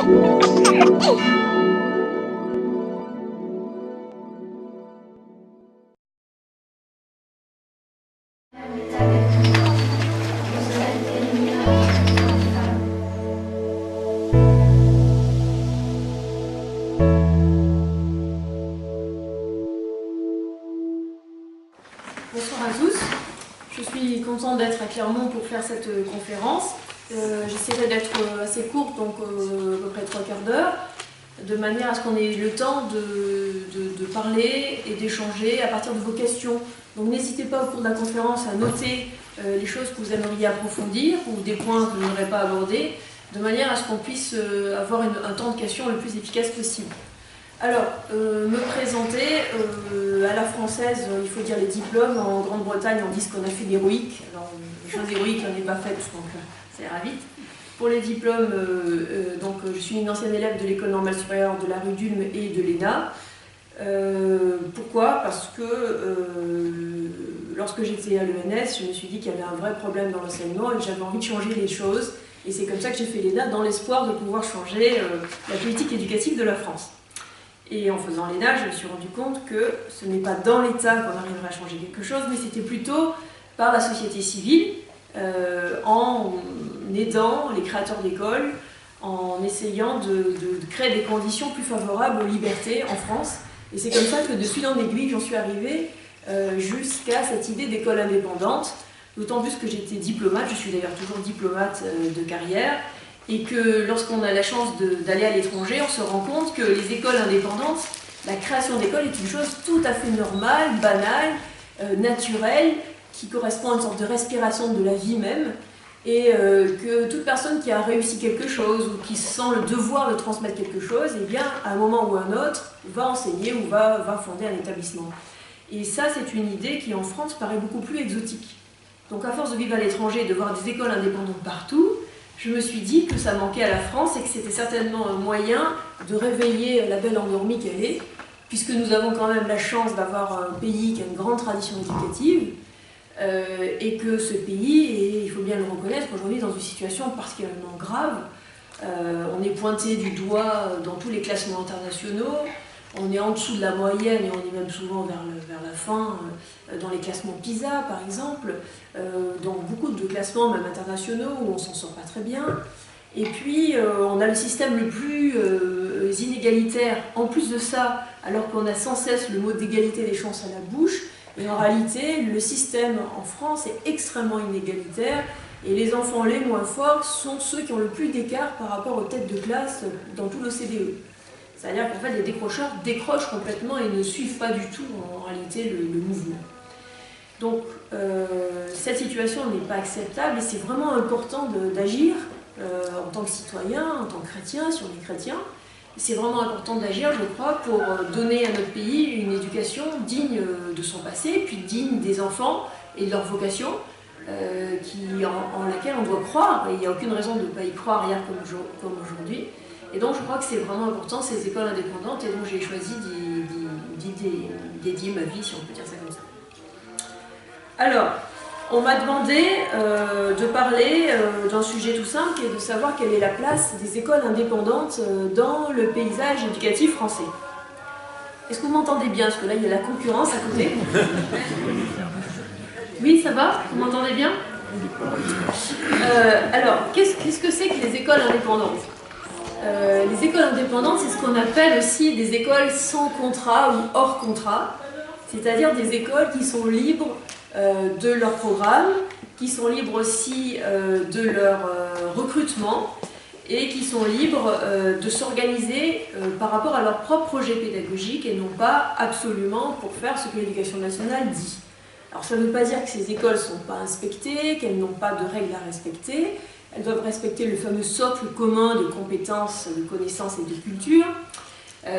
Bonsoir à tous, je suis contente d'être à Clermont pour faire cette conférence. J'essaierai d'être assez courte, donc à peu près 3/4 d'heure, de manière à ce qu'on ait le temps de parler et d'échanger à partir de vos questions. Donc n'hésitez pas au cours de la conférence à noter les choses que vous aimeriez approfondir ou des points que vous n'aurez pas abordés, de manière à ce qu'on puisse avoir un temps de questions le plus efficace possible. Alors, me présenter, à la française, il faut dire les diplômes. En Grande-Bretagne, on dit ce qu'on a fait d'héroïque. Alors, les choses héroïques, on n'est pas faites, donc ça ira vite. Pour les diplômes, donc, je suis une ancienne élève de l'École normale supérieure de la rue d'Ulm et de l'ENA. Pourquoi? Parce que lorsque j'étais à l'ENS, je me suis dit qu'il y avait un vrai problème dans l'enseignement et que j'avais envie de changer les choses. Et c'est comme ça que j'ai fait l'ENA, dans l'espoir de pouvoir changer la politique éducative de la France. Et en faisant l'ENA, je me suis rendu compte que ce n'est pas dans l'État qu'on arriverait à changer quelque chose, mais c'était plutôt par la société civile, en aidant les créateurs d'écoles, en essayant de créer des conditions plus favorables aux libertés en France. Et c'est comme ça que de fil en aiguille, j'en suis arrivée jusqu'à cette idée d'école indépendante, d'autant plus que j'étais diplomate, je suis d'ailleurs toujours diplomate de carrière, et que lorsqu'on a la chance d'aller à l'étranger, on se rend compte que les écoles indépendantes, la création d'écoles est une chose tout à fait normale, banale, naturelle, qui correspond à une sorte de respiration de la vie même, et que toute personne qui a réussi quelque chose ou qui sent le devoir de transmettre quelque chose, eh bien, à un moment ou à un autre, va enseigner ou va fonder un établissement. Et ça, c'est une idée qui, en France, paraît beaucoup plus exotique. Donc, à force de vivre à l'étranger et de voir des écoles indépendantes partout, je me suis dit que ça manquait à la France et que c'était certainement un moyen de réveiller la belle endormie qu'elle est, puisque nous avons quand même la chance d'avoir un pays qui a une grande tradition éducative, et que ce pays, et il faut bien le reconnaître, aujourd'hui dans une situation particulièrement grave. On est pointé du doigt dans tous les classements internationaux, on est en dessous de la moyenne et on est même souvent vers la fin dans les classements PISA par exemple, dans beaucoup de classements même internationaux où on ne s'en sort pas très bien. Et puis on a le système le plus inégalitaire en plus de ça, alors qu'on a sans cesse le mot d'égalité des chances à la bouche. Et en réalité, le système en France est extrêmement inégalitaire et les enfants les moins forts sont ceux qui ont le plus d'écart par rapport aux têtes de classe dans tout l'OCDE. C'est-à-dire qu'en fait, les décrocheurs décrochent complètement et ne suivent pas du tout, en réalité, le mouvement. Donc, cette situation n'est pas acceptable et c'est vraiment important d'agir en tant que citoyen, en tant que chrétien, si on est chrétien. C'est vraiment important d'agir, je crois, pour donner à notre pays une éducation digne de son passé, puis digne des enfants et de leur vocation, en laquelle on doit croire, et il n'y a aucune raison de ne pas y croire hier comme aujourd'hui. Et donc je crois que c'est vraiment important, ces écoles indépendantes, et donc j'ai choisi d'y dédier ma vie, si on peut dire ça comme ça. Alors, on m'a demandé de parler d'un sujet tout simple, qui est de savoir quelle est la place des écoles indépendantes dans le paysage éducatif français. Est-ce que vous m'entendez bien? Parce que là, il y a la concurrence à côté. Oui, ça va? Vous m'entendez bien? Alors, qu'est-ce que c'est que les écoles indépendantes? Les écoles indépendantes, c'est ce qu'on appelle aussi des écoles sans contrat ou hors contrat, c'est-à-dire des écoles qui sont libres de leur programme, qui sont libres aussi de leur recrutement et qui sont libres de s'organiser par rapport à leur propre projet pédagogique et non pas absolument pour faire ce que l'éducation nationale dit. Alors ça ne veut pas dire que ces écoles ne sont pas inspectées, qu'elles n'ont pas de règles à respecter. Elles doivent respecter le fameux socle commun de compétences, de connaissances et de culture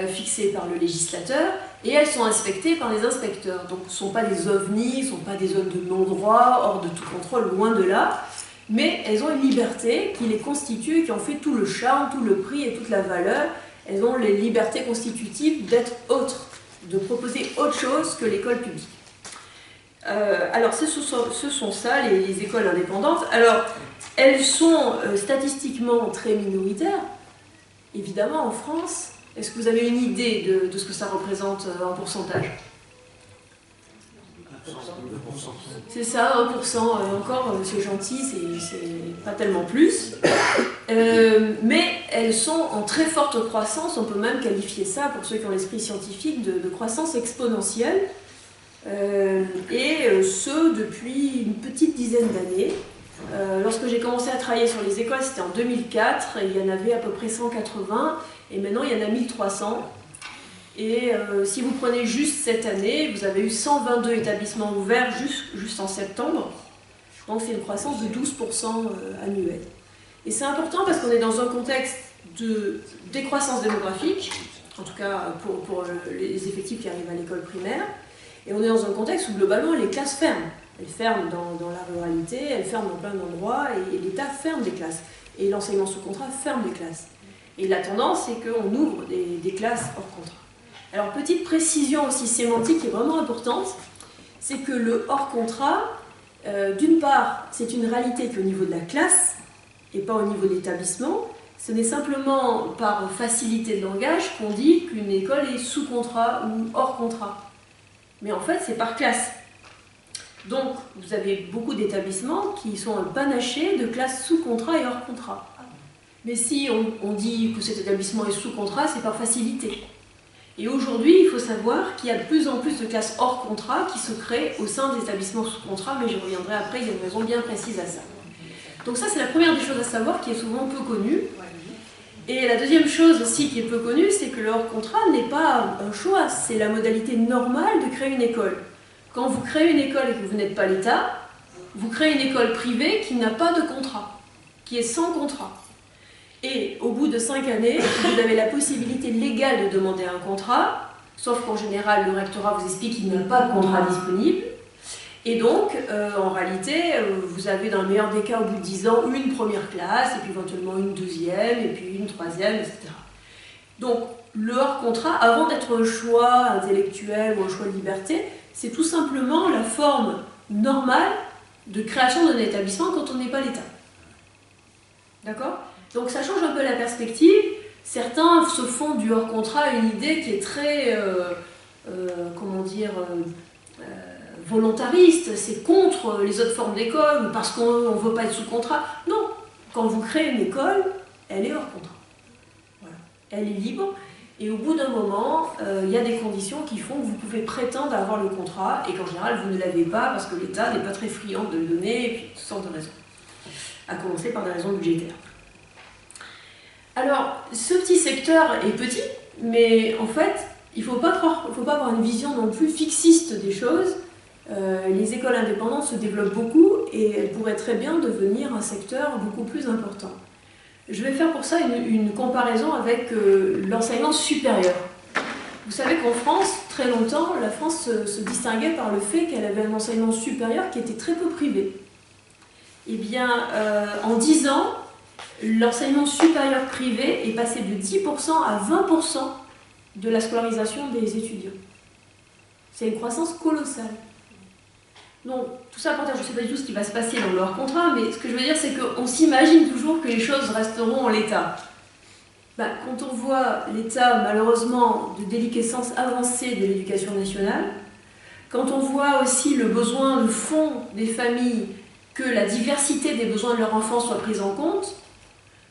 fixé par le législateur, et elles sont inspectées par les inspecteurs. Donc ce ne sont pas des ovnis, ce ne sont pas des zones de non-droit, hors de tout contrôle, loin de là, mais elles ont une liberté qui les constitue, qui en fait tout le charme, tout le prix et toute la valeur. Elles ont les libertés constitutives d'être autres, de proposer autre chose que l'école publique. Alors ce sont ça, les écoles indépendantes. Alors elles sont statistiquement très minoritaires, Évidemment, en France, est-ce que vous avez une idée de ce que ça représente en pourcentage? C'est ça, 1%. Encore, c'est gentil, c'est pas tellement plus. Mais elles sont en très forte croissance, on peut même qualifier ça, pour ceux qui ont l'esprit scientifique, de croissance exponentielle. Et ce, depuis une petite dizaine d'années. Lorsque j'ai commencé à travailler sur les écoles, c'était en 2004, et il y en avait à peu près 180, et maintenant il y en a 1300. Et si vous prenez juste cette année, vous avez eu 122 établissements ouverts juste en septembre, donc c'est une croissance de 12% annuelle. Et c'est important parce qu'on est dans un contexte de décroissance démographique, en tout cas pour les effectifs qui arrivent à l'école primaire, et on est dans un contexte où globalement les classes ferment. Elles ferment dans la ruralité, elles ferment dans plein d'endroits, et l'État ferme des classes. Et l'enseignement sous contrat ferme des classes. Et la tendance, c'est qu'on ouvre des classes hors contrat. Alors, petite précision aussi sémantique qui est vraiment importante, c'est que le hors contrat, d'une part, c'est une réalité qui est au niveau de la classe, et pas au niveau de l'établissement. Ce n'est simplement par facilité de langage qu'on dit qu'une école est sous contrat ou hors contrat. Mais en fait, c'est par classe. Donc, vous avez beaucoup d'établissements qui sont panachés de classes sous contrat et hors contrat. Mais si on dit que cet établissement est sous contrat, c'est par facilité. Et aujourd'hui, il faut savoir qu'il y a de plus en plus de classes hors contrat qui se créent au sein des établissements sous contrat, mais j'y reviendrai après, il y a une raison bien précise à ça. Donc ça, c'est la première des choses à savoir qui est souvent peu connue. Et la deuxième chose aussi qui est peu connue, c'est que le hors contrat n'est pas un choix, c'est la modalité normale de créer une école. Quand vous créez une école et que vous n'êtes pas l'État, vous créez une école privée qui n'a pas de contrat, qui est sans contrat. Et au bout de 5 années, vous avez la possibilité légale de demander un contrat, sauf qu'en général, le rectorat vous explique qu'il n'y a pas de contrat disponible. Et donc, en réalité, vous avez dans le meilleur des cas, au bout de 10 ans, une première classe, et puis éventuellement une deuxième, et puis une troisième, etc. Donc, le hors contrat, avant d'être un choix intellectuel ou un choix de liberté, c'est tout simplement la forme normale de création d'un établissement quand on n'est pas l'État. D'accord ? Donc ça change un peu la perspective. Certains se font du hors contrat une idée qui est très, volontariste. C'est contre les autres formes d'école, parce qu'on ne veut pas être sous contrat. Non, quand vous créez une école, elle est hors contrat. Voilà. Elle est libre. Et au bout d'un moment, il y a des conditions qui font que vous pouvez prétendre à avoir le contrat et qu'en général, vous ne l'avez pas parce que l'État n'est pas très friand de le donner, et puis toutes sortes de raisons. À commencer par des raisons budgétaires. Alors, ce petit secteur est petit, mais en fait, il ne faut pas avoir une vision non plus fixiste des choses. Les écoles indépendantes se développent beaucoup et elles pourraient très bien devenir un secteur beaucoup plus important. Je vais faire pour ça une comparaison avec l'enseignement supérieur. Vous savez qu'en France, très longtemps, la France se distinguait par le fait qu'elle avait un enseignement supérieur qui était très peu privé. Eh bien, en 10 ans, l'enseignement supérieur privé est passé de 10% à 20% de la scolarisation des étudiants. C'est une croissance colossale. Donc, tout ça pour dire, je ne sais pas du tout ce qui va se passer dans le hors contrat, mais ce que je veux dire, c'est qu'on s'imagine toujours que les choses resteront en l'état. Quand on voit l'état, malheureusement, de déliquescence avancée de l'éducation nationale, quand on voit aussi le besoin de fond des familles, que la diversité des besoins de leurs enfants soit prise en compte,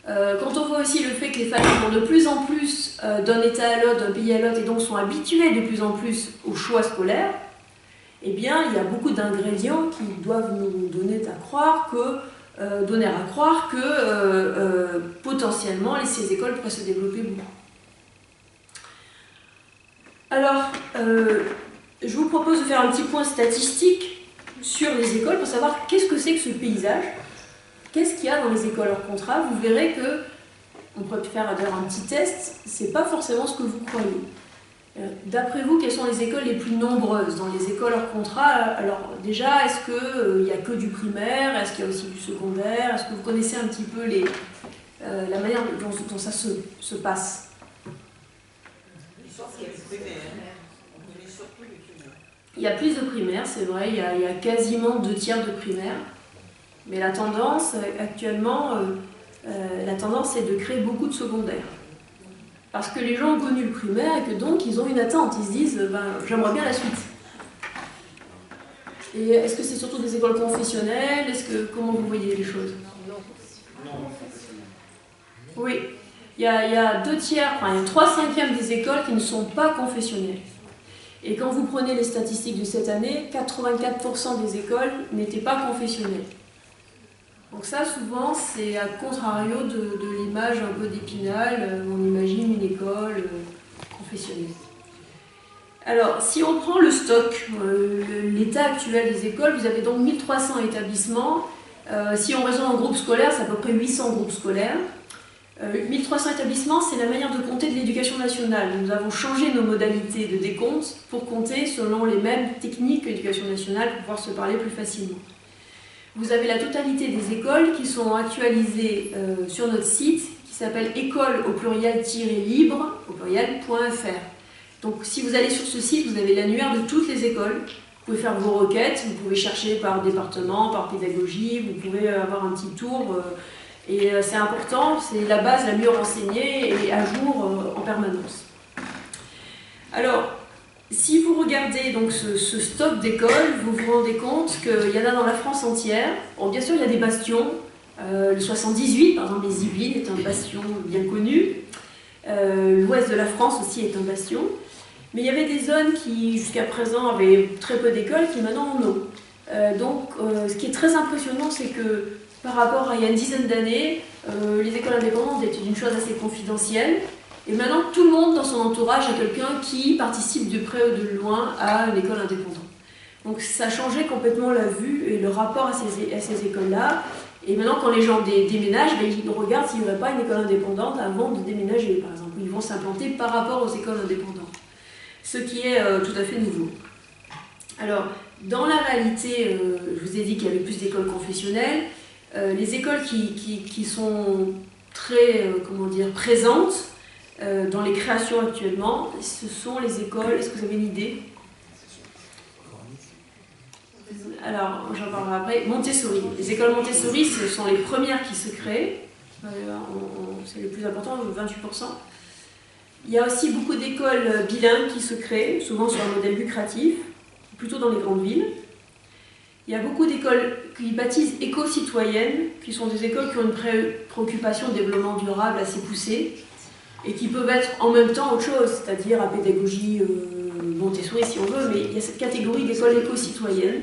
quand on voit aussi le fait que les familles vont de plus en plus d'un état à l'autre, d'un pays à l'autre, et donc sont habituées de plus en plus au choix scolaire, eh bien, il y a beaucoup d'ingrédients qui doivent nous donner à croire que potentiellement, ces écoles pourraient se développer beaucoup. Alors, je vous propose de faire un petit point statistique sur les écoles pour savoir qu'est-ce que c'est que ce paysage, qu'est-ce qu'il y a dans les écoles hors contrat. Vous verrez que, on pourrait faire d'ailleurs un petit test, c'est pas forcément ce que vous croyez. D'après vous, quelles sont les écoles les plus nombreuses dans les écoles hors contrat? Alors déjà, est-ce qu'il n'y a que du primaire? Est-ce qu'il y a aussi du secondaire? Est-ce que vous connaissez un petit peu la manière dont ça se passe? Il y a plus de primaire, c'est vrai, il y a quasiment 2/3 de primaire. Mais la tendance, actuellement, la tendance est de créer beaucoup de secondaires. parce que les gens ont connu le primaire et que donc ils ont une attente, ils se disent ben, j'aimerais bien la suite. Et est-ce que c'est surtout des écoles confessionnelles? Comment vous voyez les choses? Non. Oui, il y a 3/5 des écoles qui ne sont pas confessionnelles. Et quand vous prenez les statistiques de cette année, 84% des écoles n'étaient pas confessionnelles. Donc ça, souvent, c'est à contrario de l'image un peu d'Épinal, où on imagine une école confessionnelle. Alors, si on prend le stock, l'état actuel des écoles, vous avez donc 1300 établissements. Si on raisonne en groupe scolaire, c'est à peu près 800 groupes scolaires. 1300 établissements, c'est la manière de compter de l'éducation nationale. Nous avons changé nos modalités de décompte pour compter selon les mêmes techniques que l'éducation nationale pour pouvoir se parler plus facilement. Vous avez la totalité des écoles qui sont actualisées sur notre site qui s'appelle école au pluriel-libre au pluriel.fr. Donc si vous allez sur ce site, vous avez l'annuaire de toutes les écoles. Vous pouvez faire vos requêtes, vous pouvez chercher par département, par pédagogie, vous pouvez avoir un petit tour. Et c'est important, c'est la base la mieux renseignée et à jour en permanence. Alors, si vous regardez donc ce stock d'écoles, vous vous rendez compte qu'il y en a dans la France entière. Bon, bien sûr, il y a des bastions. Le 78, par exemple, les Yvelines est un bastion bien connu. L'ouest de la France aussi est un bastion. Mais il y avait des zones qui, jusqu'à présent, avaient très peu d'écoles, qui maintenant en ont. Donc, ce qui est très impressionnant, c'est que par rapport à il y a une dizaine d'années, les écoles indépendantes étaient une chose assez confidentielle. Et maintenant, tout le monde dans son entourage a quelqu'un qui participe de près ou de loin à une école indépendante. Donc ça a changé complètement la vue et le rapport à ces écoles-là. Et maintenant, quand les gens déménagent, ils regardent s'il n'y aurait pas une école indépendante avant de déménager, par exemple. Ils vont s'implanter par rapport aux écoles indépendantes. Ce qui est tout à fait nouveau. Alors, dans la réalité, je vous ai dit qu'il y avait plus d'écoles confessionnelles. Les écoles qui sont très présentes dans les créations actuellement, ce sont les écoles. Est-ce que vous avez une idée? Alors, j'en parlerai après. Montessori. Les écoles Montessori, ce sont les premières qui se créent. C'est les plus importantes, 28%. Il y a aussi beaucoup d'écoles bilingues qui se créent, souvent sur un modèle lucratif, plutôt dans les grandes villes. Il y a beaucoup d'écoles qui baptisent éco-citoyennes, qui sont des écoles qui ont une préoccupation de développement durable assez poussée et qui peuvent être en même temps autre chose, c'est-à-dire à pédagogie Montessori si on veut, mais il y a cette catégorie d'écoles éco-citoyennes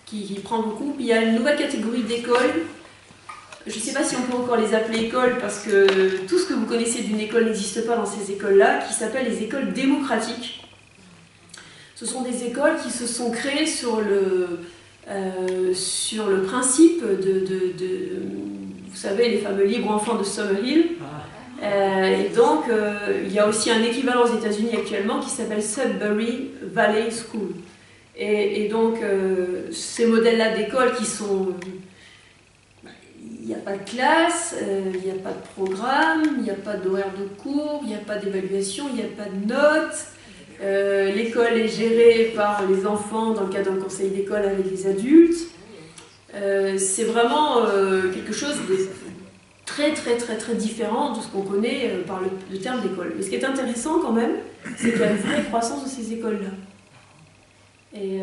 qui prend beaucoup. Puis il y a une nouvelle catégorie d'écoles, je ne sais pas si on peut encore les appeler écoles parce que tout ce que vous connaissez d'une école n'existe pas dans ces écoles-là, qui s'appellent les écoles démocratiques. Ce sont des écoles qui se sont créées sur le principe vous savez, les fameux livres enfants de Summerhill. Et donc, il y a aussi un équivalent aux États-Unis actuellement qui s'appelle Sudbury Valley School. Et donc, ces modèles-là d'écoles qui sont... Il n'y a pas de classe, il n'y a pas de programme, il n'y a pas d'horaire de cours, il n'y a pas d'évaluation, il n'y a pas de notes. L'école est gérée par les enfants dans le cadre d'un conseil d'école avec les adultes. C'est vraiment quelque chose de très différent de ce qu'on connaît par le terme d'école. Mais ce qui est intéressant quand même, c'est qu'il y a une vraie croissance de ces écoles-là. Et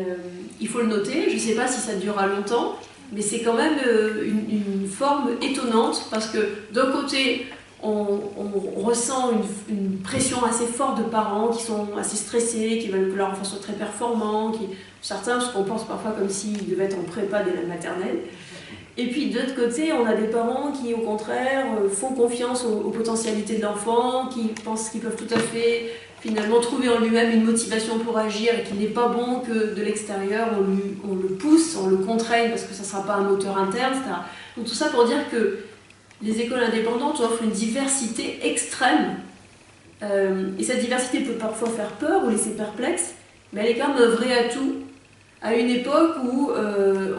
il faut le noter, je ne sais pas si ça durera longtemps, mais c'est quand même une forme étonnante parce que d'un côté, on ressent une pression assez forte de parents qui sont assez stressés, qui veulent que leur enfant soit très performant, certains se comportent parfois comme s'ils devaient être en prépa dès la maternelle. Et puis de l'autre côté, on a des parents qui au contraire font confiance aux potentialités de l'enfant, qui pensent qu'ils peuvent tout à fait finalement trouver en lui-même une motivation pour agir et qu'il n'est pas bon que de l'extérieur on le pousse, on le contraigne parce que ça ne sera pas un moteur interne, etc. Donc tout ça pour dire que les écoles indépendantes offrent une diversité extrême et cette diversité peut parfois faire peur ou laisser perplexe, mais elle est quand même un vrai atout à une époque où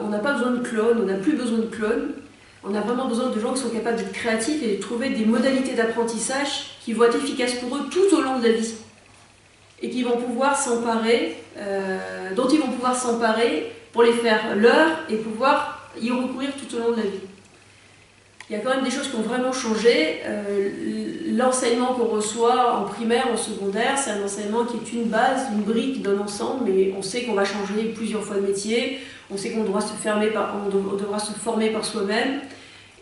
on n'a pas besoin de clones, on n'a plus besoin de clones, on a vraiment besoin de gens qui sont capables d'être créatifs et de trouver des modalités d'apprentissage qui vont être efficaces pour eux tout au long de la vie et qui vont pouvoir s'emparer, dont ils vont pouvoir s'emparer pour les faire leurs et pouvoir y recourir tout au long de la vie. il y a quand même des choses qui ont vraiment changé. L'enseignement qu'on reçoit en primaire, en secondaire, c'est un enseignement qui est une base, une brique d'un ensemble, mais on sait qu'on va changer plusieurs fois de métier, on sait qu'on devra se former par soi-même.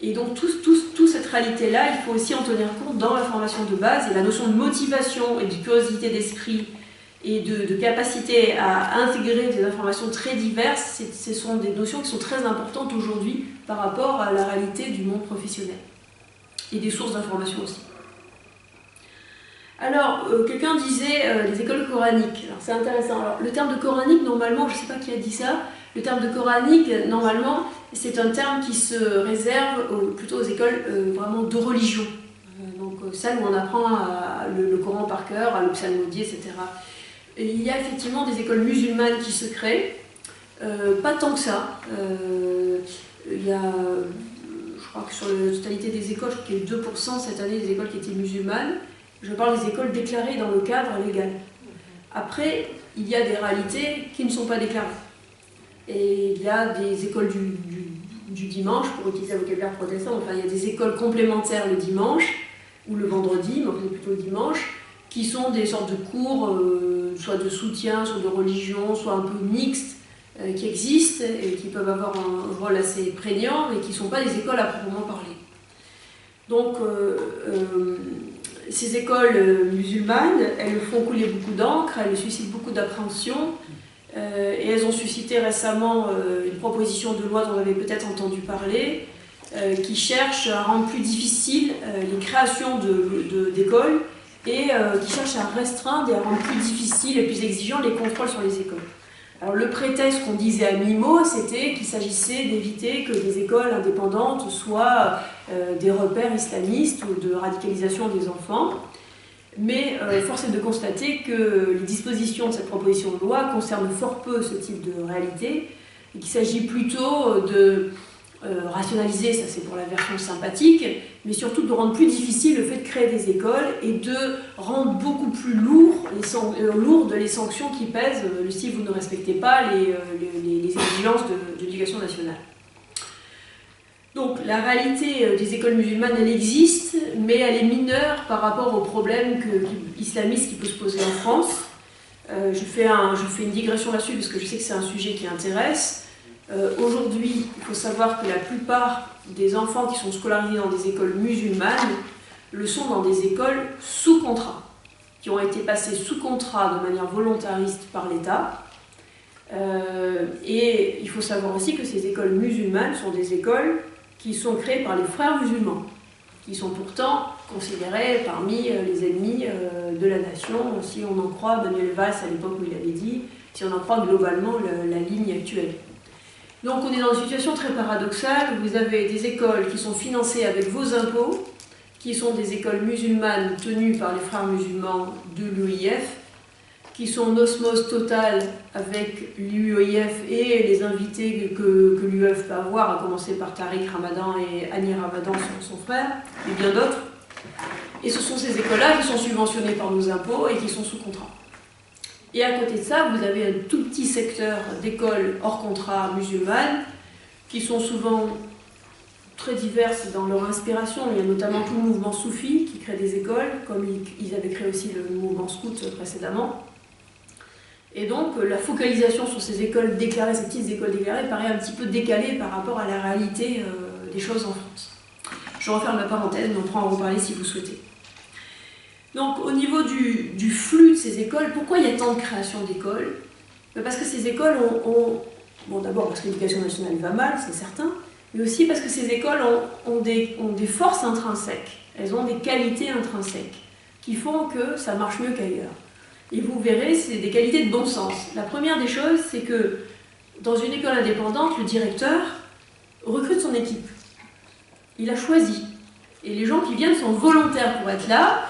Et donc toute cette réalité-là, il faut aussi en tenir compte dans la formation de base, et la notion de motivation et de curiosité d'esprit et de capacité à intégrer des informations très diverses, ce sont des notions qui sont très importantes aujourd'hui par rapport à la réalité du monde professionnel et des sources d'information aussi. Alors, quelqu'un disait les écoles coraniques. Alors, c'est intéressant. Alors, le terme de coranique, normalement, je ne sais pas qui a dit ça, le terme de coranique, normalement, c'est un terme qui se réserve plutôt aux écoles vraiment de religion. Donc, celles où on apprend le Coran par cœur, à le psalmodier, etc. Et il y a effectivement des écoles musulmanes qui se créent, pas tant que ça. Il y a, je crois que sur la totalité des écoles, je crois qu'il y a eu 2% cette année des écoles qui étaient musulmanes. Je parle des écoles déclarées dans le cadre légal. Après, il y a des réalités qui ne sont pas déclarées. Et il y a des écoles du dimanche, pour utiliser un vocabulaire protestant, enfin il y a des écoles complémentaires le dimanche, ou le vendredi, mais enfin plutôt le dimanche, qui sont des sortes de cours, soit de soutien, soit de religion, soit un peu mixtes, qui existent et qui peuvent avoir un rôle assez prégnant, mais qui ne sont pas des écoles à proprement parler. Donc, ces écoles musulmanes, elles font couler beaucoup d'encre, elles suscitent beaucoup d'appréhension, et elles ont suscité récemment une proposition de loi dont on avait peut-être entendu parler, qui cherche à rendre plus difficile les créations d'écoles et qui cherche à restreindre et à rendre plus difficile et plus exigeant les contrôles sur les écoles. Alors le prétexte qu'on disait à mi-mot, c'était qu'il s'agissait d'éviter que des écoles indépendantes soient des repères islamistes ou de radicalisation des enfants. Mais force est de constater que les dispositions de cette proposition de loi concernent fort peu ce type de réalité et qu'il s'agit plutôt de rationaliser, ça c'est pour la version sympathique, mais surtout de rendre plus difficile le fait de créer des écoles et de rendre beaucoup plus lourdes les sanctions qui pèsent si vous ne respectez pas les exigences de l'éducation nationale. Donc la réalité des écoles musulmanes, elle existe, mais elle est mineure par rapport aux problèmes islamistes qui peuvent se poser en France. Je fais une digression là-dessus parce que je sais que c'est un sujet qui intéresse. Aujourd'hui, il faut savoir que la plupart des enfants qui sont scolarisés dans des écoles musulmanes le sont dans des écoles sous contrat, qui ont été passées sous contrat de manière volontariste par l'État. Et il faut savoir aussi que ces écoles musulmanes sont des écoles qui sont créées par les frères musulmans, qui sont pourtant considérés parmi les ennemis de la nation, si on en croit Manuel Valls à l'époque où il avait dit, si on en croit globalement la ligne actuelle. Donc on est dans une situation très paradoxale, vous avez des écoles qui sont financées avec vos impôts, qui sont des écoles musulmanes tenues par les frères musulmans de l'UEIF, qui sont en osmose totale avec l'UEIF et les invités que l'UEIF peut avoir, à commencer par Tariq Ramadan et Annie Ramadan, son frère, et bien d'autres. Et ce sont ces écoles-là qui sont subventionnées par nos impôts et qui sont sous contrat. Et à côté de ça, vous avez un tout petit secteur d'écoles hors contrat musulmanes qui sont souvent très diverses dans leur inspiration. Il y a notamment tout le mouvement soufi qui crée des écoles, comme ils avaient créé aussi le mouvement scout précédemment. Et donc la focalisation sur ces écoles déclarées, ces petites écoles déclarées, paraît un petit peu décalée par rapport à la réalité des choses en France. Je referme la parenthèse, mais on pourra en reparler si vous souhaitez. Donc au niveau du flux de ces écoles, pourquoi il y a tant de création d'écoles? Parce que ces écoles bon d'abord parce que l'éducation nationale va mal, c'est certain, mais aussi parce que ces écoles ont des forces intrinsèques, elles ont des qualités intrinsèques qui font que ça marche mieux qu'ailleurs. Et vous verrez, c'est des qualités de bon sens. La première des choses, c'est que dans une école indépendante, le directeur recrute son équipe. Il a choisi. Et les gens qui viennent sont volontaires pour être là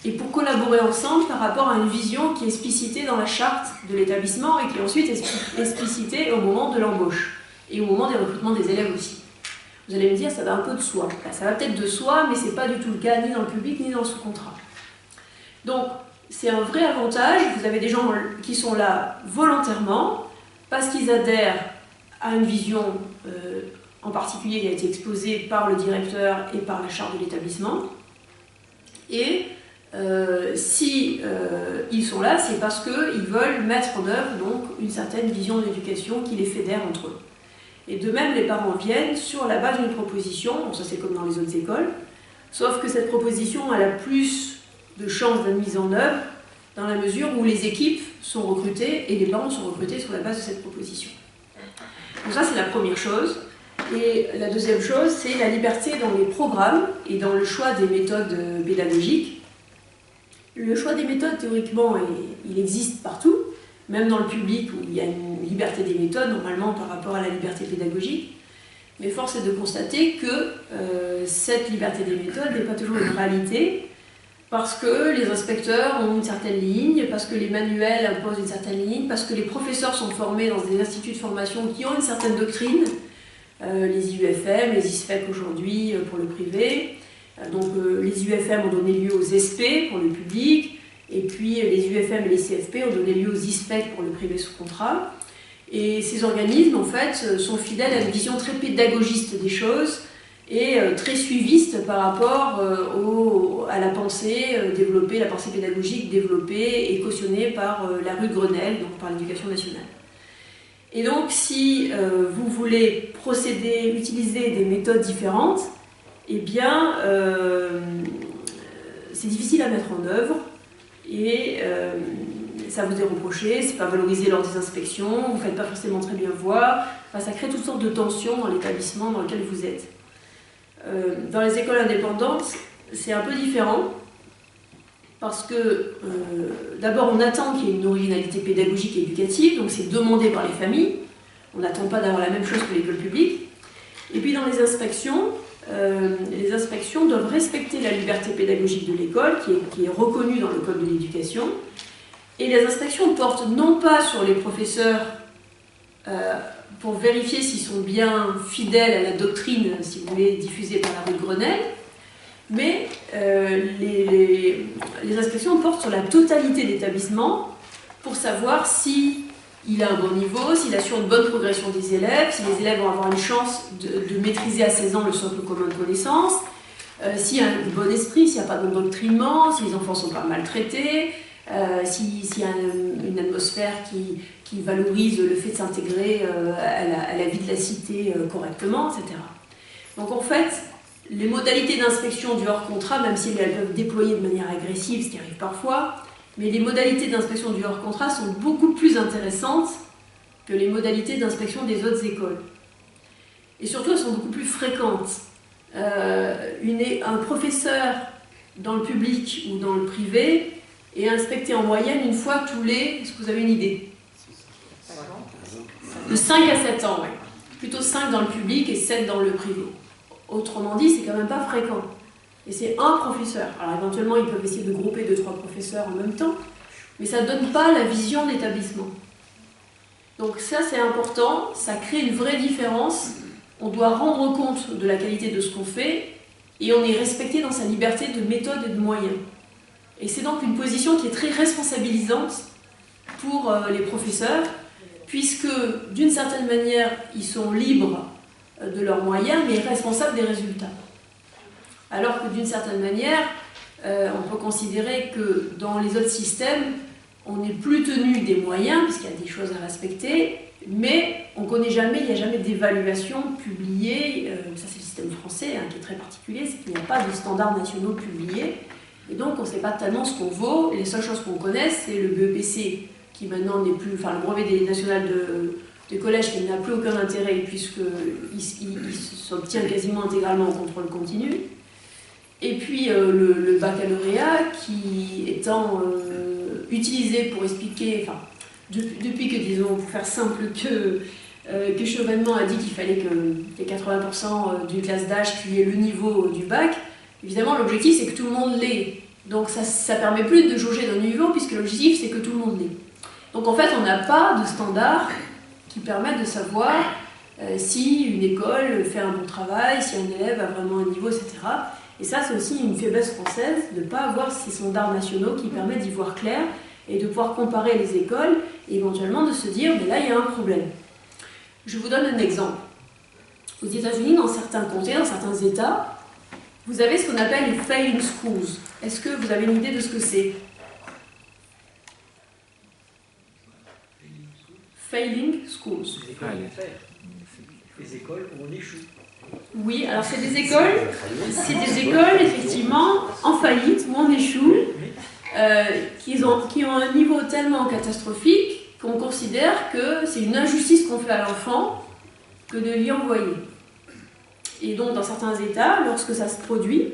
et pour collaborer ensemble par rapport à une vision qui est explicitée dans la charte de l'établissement et qui est ensuite explicitée au moment de l'embauche et au moment des recrutements des élèves aussi. Vous allez me dire, ça va un peu de soi. Ça va peut-être de soi, mais ce n'est pas du tout le cas ni dans le public ni dans le sous-contrat. Donc, c'est un vrai avantage. Vous avez des gens qui sont là volontairement parce qu'ils adhèrent à une vision en particulier qui a été exposé par le directeur et par la charte de l'établissement. Et si ils sont là, c'est parce qu'ils veulent mettre en œuvre donc, une certaine vision de l'éducation qui les fédère entre eux. Et de même, les parents viennent sur la base d'une proposition, bon, ça c'est comme dans les autres écoles, sauf que cette proposition elle a plus de chances d'être mise en œuvre dans la mesure où les équipes sont recrutées et les parents sont recrutés sur la base de cette proposition. Donc ça c'est la première chose. Et la deuxième chose, c'est la liberté dans les programmes et dans le choix des méthodes pédagogiques. Le choix des méthodes, théoriquement, il existe partout, même dans le public où il y a une liberté des méthodes, normalement, par rapport à la liberté pédagogique. Mais force est de constater que cette liberté des méthodes n'est pas toujours une réalité, parce que les inspecteurs ont une certaine ligne, parce que les manuels imposent une certaine ligne, parce que les professeurs sont formés dans des instituts de formation qui ont une certaine doctrine, les IUFM, les ISFEC aujourd'hui pour le privé. Donc les IUFM ont donné lieu aux SP pour le public, et puis les UFM et les CFP ont donné lieu aux ISFEC pour le privé sous contrat. Et ces organismes, en fait, sont fidèles à une vision très pédagogiste des choses et très suiviste par rapport à la pensée développée, la pensée pédagogique développée et cautionnée par la rue de Grenelle, donc par l'Éducation nationale. Et donc, si vous voulez utiliser des méthodes différentes, eh bien, c'est difficile à mettre en œuvre et ça vous est reproché, c'est pas valorisé lors des inspections, vous ne faites pas forcément très bien voir, enfin, ça crée toutes sortes de tensions dans l'établissement dans lequel vous êtes. Dans les écoles indépendantes, c'est un peu différent parce que d'abord on attend qu'il y ait une originalité pédagogique et éducative, donc c'est demandé par les familles, on n'attend pas d'avoir la même chose que l'école publique. Et puis dans les inspections doivent respecter la liberté pédagogique de l'école qui est reconnue dans le Code de l'éducation. Et les inspections portent non pas sur les professeurs pour vérifier s'ils sont bien fidèles à la doctrine, si vous voulez, diffusée par la rue de Grenelle, mais les inspections portent sur la totalité d'établissement pour savoir si il a un bon niveau, s'il assure une bonne progression des élèves, si les élèves vont avoir une chance de maîtriser à 16 ans le socle commun de connaissances, s'il y a un bon esprit, s'il n'y a pas d'endoctrinement, si les enfants ne sont pas maltraités, s'il y a une atmosphère qui valorise le fait de s'intégrer à la vie de la cité correctement, etc. Donc en fait, les modalités d'inspection du hors-contrat, même si elles peuvent déployer de manière agressive, ce qui arrive parfois, mais les modalités d'inspection du hors-contrat sont beaucoup plus intéressantes que les modalités d'inspection des autres écoles. Et surtout, elles sont beaucoup plus fréquentes. Un professeur dans le public ou dans le privé est inspecté en moyenne une fois tous les... Est-ce que vous avez une idée? De 5 à 7 ans, oui. Plutôt 5 dans le public et 7 dans le privé. Autrement dit, c'est quand même pas fréquent. Et c'est un professeur. Alors éventuellement, ils peuvent essayer de grouper 2-3 professeurs en même temps, mais ça ne donne pas la vision d'établissement. Donc ça, c'est important, ça crée une vraie différence. On doit rendre compte de la qualité de ce qu'on fait, et on est respecté dans sa liberté de méthode et de moyens. Et c'est donc une position qui est très responsabilisante pour les professeurs, puisque d'une certaine manière, ils sont libres de leurs moyens, mais responsables des résultats. Alors que d'une certaine manière, on peut considérer que dans les autres systèmes, on n'est plus tenu des moyens, puisqu'il y a des choses à respecter, mais on ne connaît jamais, il n'y a jamais d'évaluation publiée. Ça, c'est le système français qui est très particulier, c'est qu'il n'y a pas de standards nationaux publiés. Et donc, on ne sait pas tellement ce qu'on vaut. Et les seules choses qu'on connaisse, c'est le BEPC, qui maintenant n'est plus, enfin, le brevet national de collège, qui n'a plus aucun intérêt, puisqu'il s'obtient quasiment intégralement en contrôle continu. Et puis le baccalauréat, qui étant utilisé pour expliquer, enfin, depuis que, disons, pour faire simple, que Chevènement a dit qu'il fallait que les 80% d'une classe d'âge qui ait le niveau du bac, évidemment, l'objectif, c'est que tout le monde l'ait. Donc ça ne permet plus de jauger d'un niveau, puisque l'objectif, c'est que tout le monde l'ait. Donc en fait, on n'a pas de standard qui permet de savoir si une école fait un bon travail, si un élève a vraiment un niveau, etc. Et ça, c'est aussi une faiblesse française de ne pas avoir ces standards nationaux qui permettent d'y voir clair et de pouvoir comparer les écoles et éventuellement de se dire, mais là, il y a un problème. Je vous donne un exemple. Aux États-Unis, dans certains comtés, dans certains États, vous avez ce qu'on appelle les failing schools. Est-ce que vous avez une idée de ce que c'est? Failing schools. Les écoles où on échoue. Oui, alors c'est des écoles effectivement en faillite, où on échoue, qui ont un niveau tellement catastrophique qu'on considère que c'est une injustice qu'on fait à l'enfant que de l'y envoyer. Et donc dans certains États, lorsque ça se produit,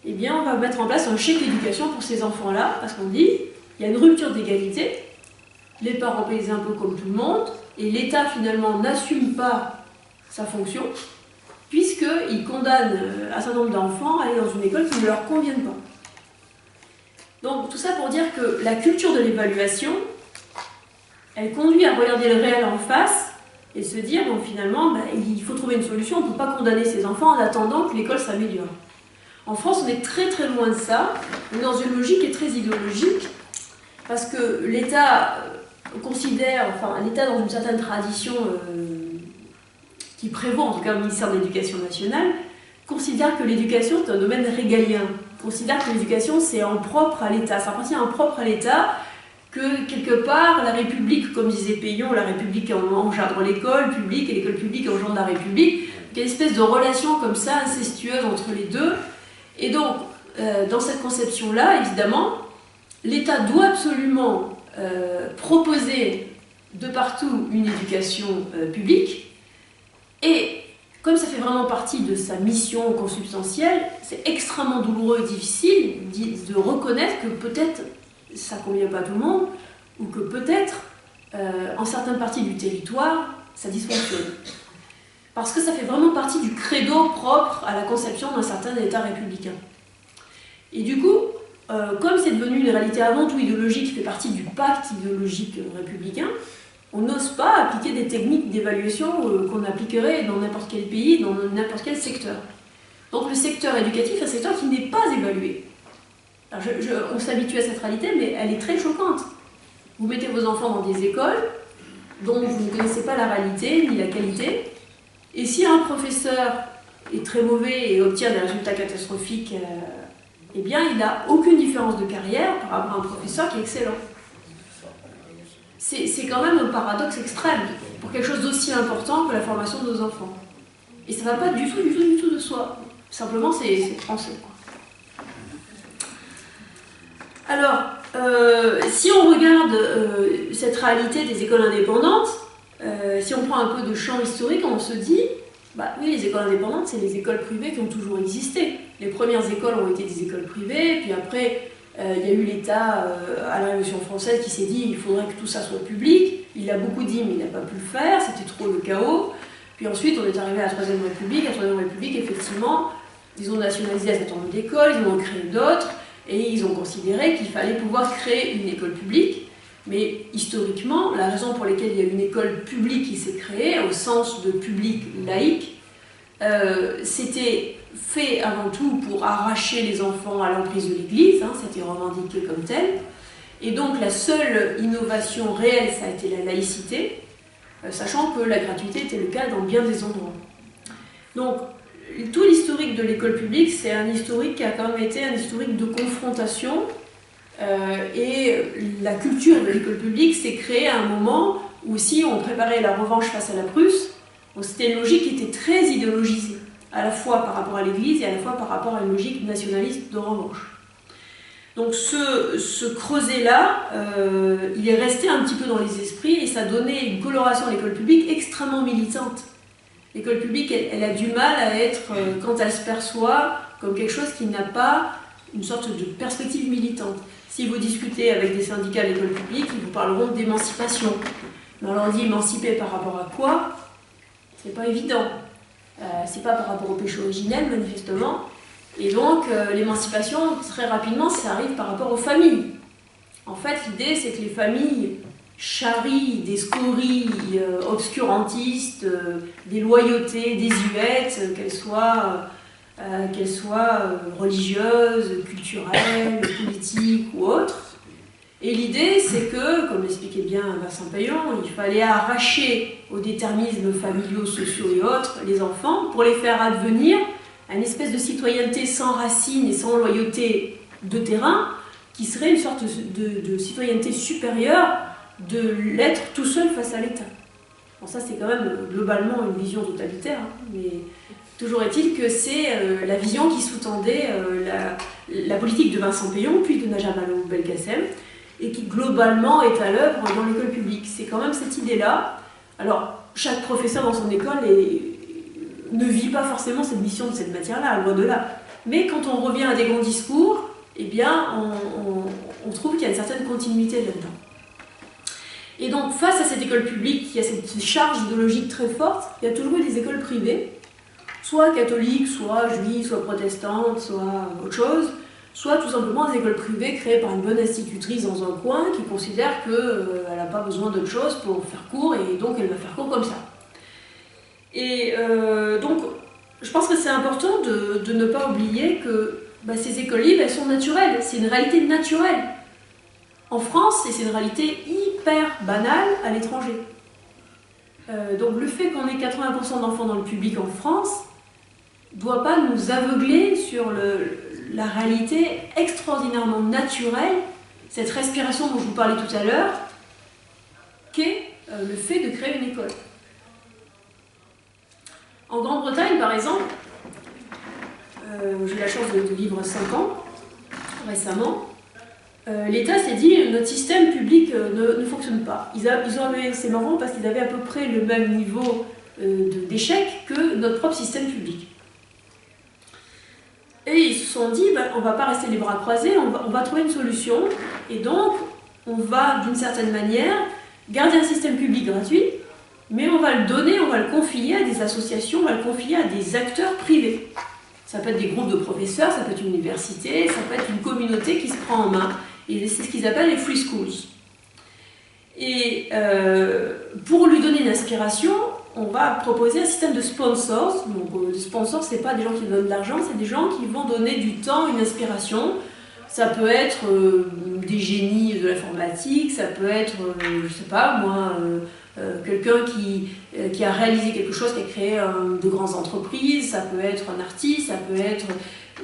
eh bien on va mettre en place un chèque d'éducation pour ces enfants-là, parce qu'on dit il y a une rupture d'égalité, les parents payent les impôts comme tout le monde, et l'État finalement n'assume pas sa fonction, puisqu'il condamne un certain nombre d'enfants à aller dans une école qui ne leur convienne pas. Donc tout ça pour dire que la culture de l'évaluation, elle conduit à regarder le réel en face et se dire, bon finalement, il faut trouver une solution, on ne peut pas condamner ces enfants en attendant que l'école s'améliore. En France, on est très très loin de ça, on est dans une logique qui est très idéologique, parce que l'État considère, enfin l'État dans une certaine tradition qui prévaut, en tout cas au ministère de l'Éducation nationale, considère que l'éducation est un domaine régalien, considère que l'éducation c'est en propre à l'État, ça appartient en propre à l'État, que quelque part la République, comme disait Payon, la République engendre l'école publique et l'école publique engendre la République, il y a une espèce de relation comme ça, incestueuse entre les deux, et donc dans cette conception-là, évidemment, l'État doit absolument proposer de partout une éducation publique, et comme ça fait vraiment partie de sa mission consubstantielle, c'est extrêmement douloureux et difficile de reconnaître que peut-être ça ne convient pas à tout le monde, ou que peut-être, en certaines parties du territoire, ça dysfonctionne. Parce que ça fait vraiment partie du credo propre à la conception d'un certain État républicain. Et du coup, comme c'est devenu une réalité avant tout idéologique, qui fait partie du pacte idéologique républicain, on n'ose pas appliquer des techniques d'évaluation qu'on appliquerait dans n'importe quel pays, dans n'importe quel secteur. Donc le secteur éducatif est un secteur qui n'est pas évalué. Alors on s'habitue à cette réalité, mais elle est très choquante. Vous mettez vos enfants dans des écoles dont vous ne connaissez pas la réalité ni la qualité, et si un professeur est très mauvais et obtient des résultats catastrophiques, eh bien il n'a aucune différence de carrière par rapport à un professeur qui est excellent. C'est quand même un paradoxe extrême pour quelque chose d'aussi important que la formation de nos enfants. Et ça ne va pas du tout de soi. Simplement, c'est français. Alors, si on regarde cette réalité des écoles indépendantes, si on prend un peu de champ historique, on se dit, oui, les écoles indépendantes, c'est les écoles privées qui ont toujours existé. Les premières écoles ont été des écoles privées, puis après, il y a eu l'État à la Révolution française qui s'est dit il faudrait que tout ça soit public. Il l'a beaucoup dit, mais il n'a pas pu le faire, c'était trop le chaos. Puis ensuite, on est arrivé à la Troisième République. La Troisième République, effectivement, ils ont nationalisé un certain nombre d'écoles, ils en ont créé d'autres, et ils ont considéré qu'il fallait pouvoir créer une école publique. Mais historiquement, la raison pour laquelle il y a une école publique qui s'est créée, au sens de public laïque, c'était fait avant tout pour arracher les enfants à l'emprise de l'Église, c'était revendiqué comme tel. Et donc la seule innovation réelle, ça a été la laïcité, sachant que la gratuité était le cas dans bien des endroits. Donc tout l'historique de l'école publique, c'est un historique qui a quand même été un historique de confrontation, et la culture de l'école publique s'est créée à un moment où si on préparait la revanche face à la Prusse, c'était une logique qui était très idéologisée, à la fois par rapport à l'Église et à la fois par rapport à une logique nationaliste de revanche. Donc ce creuset-là, il est resté un petit peu dans les esprits et ça donnait une coloration à l'école publique extrêmement militante. L'école publique, elle a du mal à être, quand elle se perçoit, comme quelque chose qui n'a pas une sorte de perspective militante. Si vous discutez avec des syndicats de l'école publique, ils vous parleront d'émancipation. Mais on leur dit émanciper par rapport à quoi? C'est pas évident. C'est pas par rapport au péché originel, manifestement. Et donc, l'émancipation, très rapidement, ça arrive par rapport aux familles. En fait, l'idée, c'est que les familles charrient des scories obscurantistes, des loyautés désuètes, qu'elles soient religieuses, culturelles, politiques ou autres. Et l'idée, c'est que, comme l'expliquait bien Vincent Payon, il fallait arracher aux déterminismes familiaux, sociaux et autres les enfants pour les faire advenir à une espèce de citoyenneté sans racines et sans loyauté de terrain, qui serait une sorte de citoyenneté supérieure de l'être tout seul face à l'État. Bon, ça, c'est quand même globalement une vision totalitaire, hein, mais toujours est-il que c'est la vision qui sous-tendait la politique de Vincent Payon, puis de Najat Vallaud-Belkacem, et qui globalement est à l'œuvre dans l'école publique. C'est quand même cette idée-là. Alors, chaque professeur dans son école ne vit pas forcément cette mission de cette matière-là, loin de là. Mais quand on revient à des grands discours, eh bien, on trouve qu'il y a une certaine continuité là-dedans. Et donc, face à cette école publique qui a cette charge idéologique très forte, il y a toujours eu des écoles privées, soit catholiques, soit juives, soit protestantes, soit autre chose, soit tout simplement des écoles privées créées par une bonne institutrice dans un coin qui considère qu'elle n'a pas besoin d'autre chose pour faire cours et donc elle va faire cours comme ça. Et donc, je pense que c'est important de ne pas oublier que ces écoles libres, elles sont naturelles, c'est une réalité naturelle. En France, et c'est une réalité hyper banale à l'étranger. Donc le fait qu'on ait 80% d'enfants dans le public en France ne doit pas nous aveugler sur la réalité extraordinairement naturelle, cette respiration dont je vous parlais tout à l'heure, qu'est le fait de créer une école. En Grande-Bretagne, par exemple, j'ai eu la chance de vivre 5 ans récemment, l'État s'est dit notre système public ne fonctionne pas. C'est marrant parce qu'ils avaient à peu près le même niveau d'échec que notre propre système public. Et ils se sont dit, on ne va pas rester les bras croisés, on va trouver une solution. Et donc, on va, d'une certaine manière, garder un système public gratuit, mais on va le donner, on va le confier à des associations, on va le confier à des acteurs privés. Ça peut être des groupes de professeurs, ça peut être une université, ça peut être une communauté qui se prend en main. Et c'est ce qu'ils appellent les free schools. Et pour lui donner une inspiration, on va proposer un système de sponsors. Donc, les sponsors, ce n'est pas des gens qui donnent de l'argent, c'est des gens qui vont donner du temps, une inspiration. Ça peut être des génies de l'informatique, ça peut être, je ne sais pas moi, quelqu'un qui a réalisé quelque chose, qui a créé de grandes entreprises, ça peut être un artiste, ça peut être...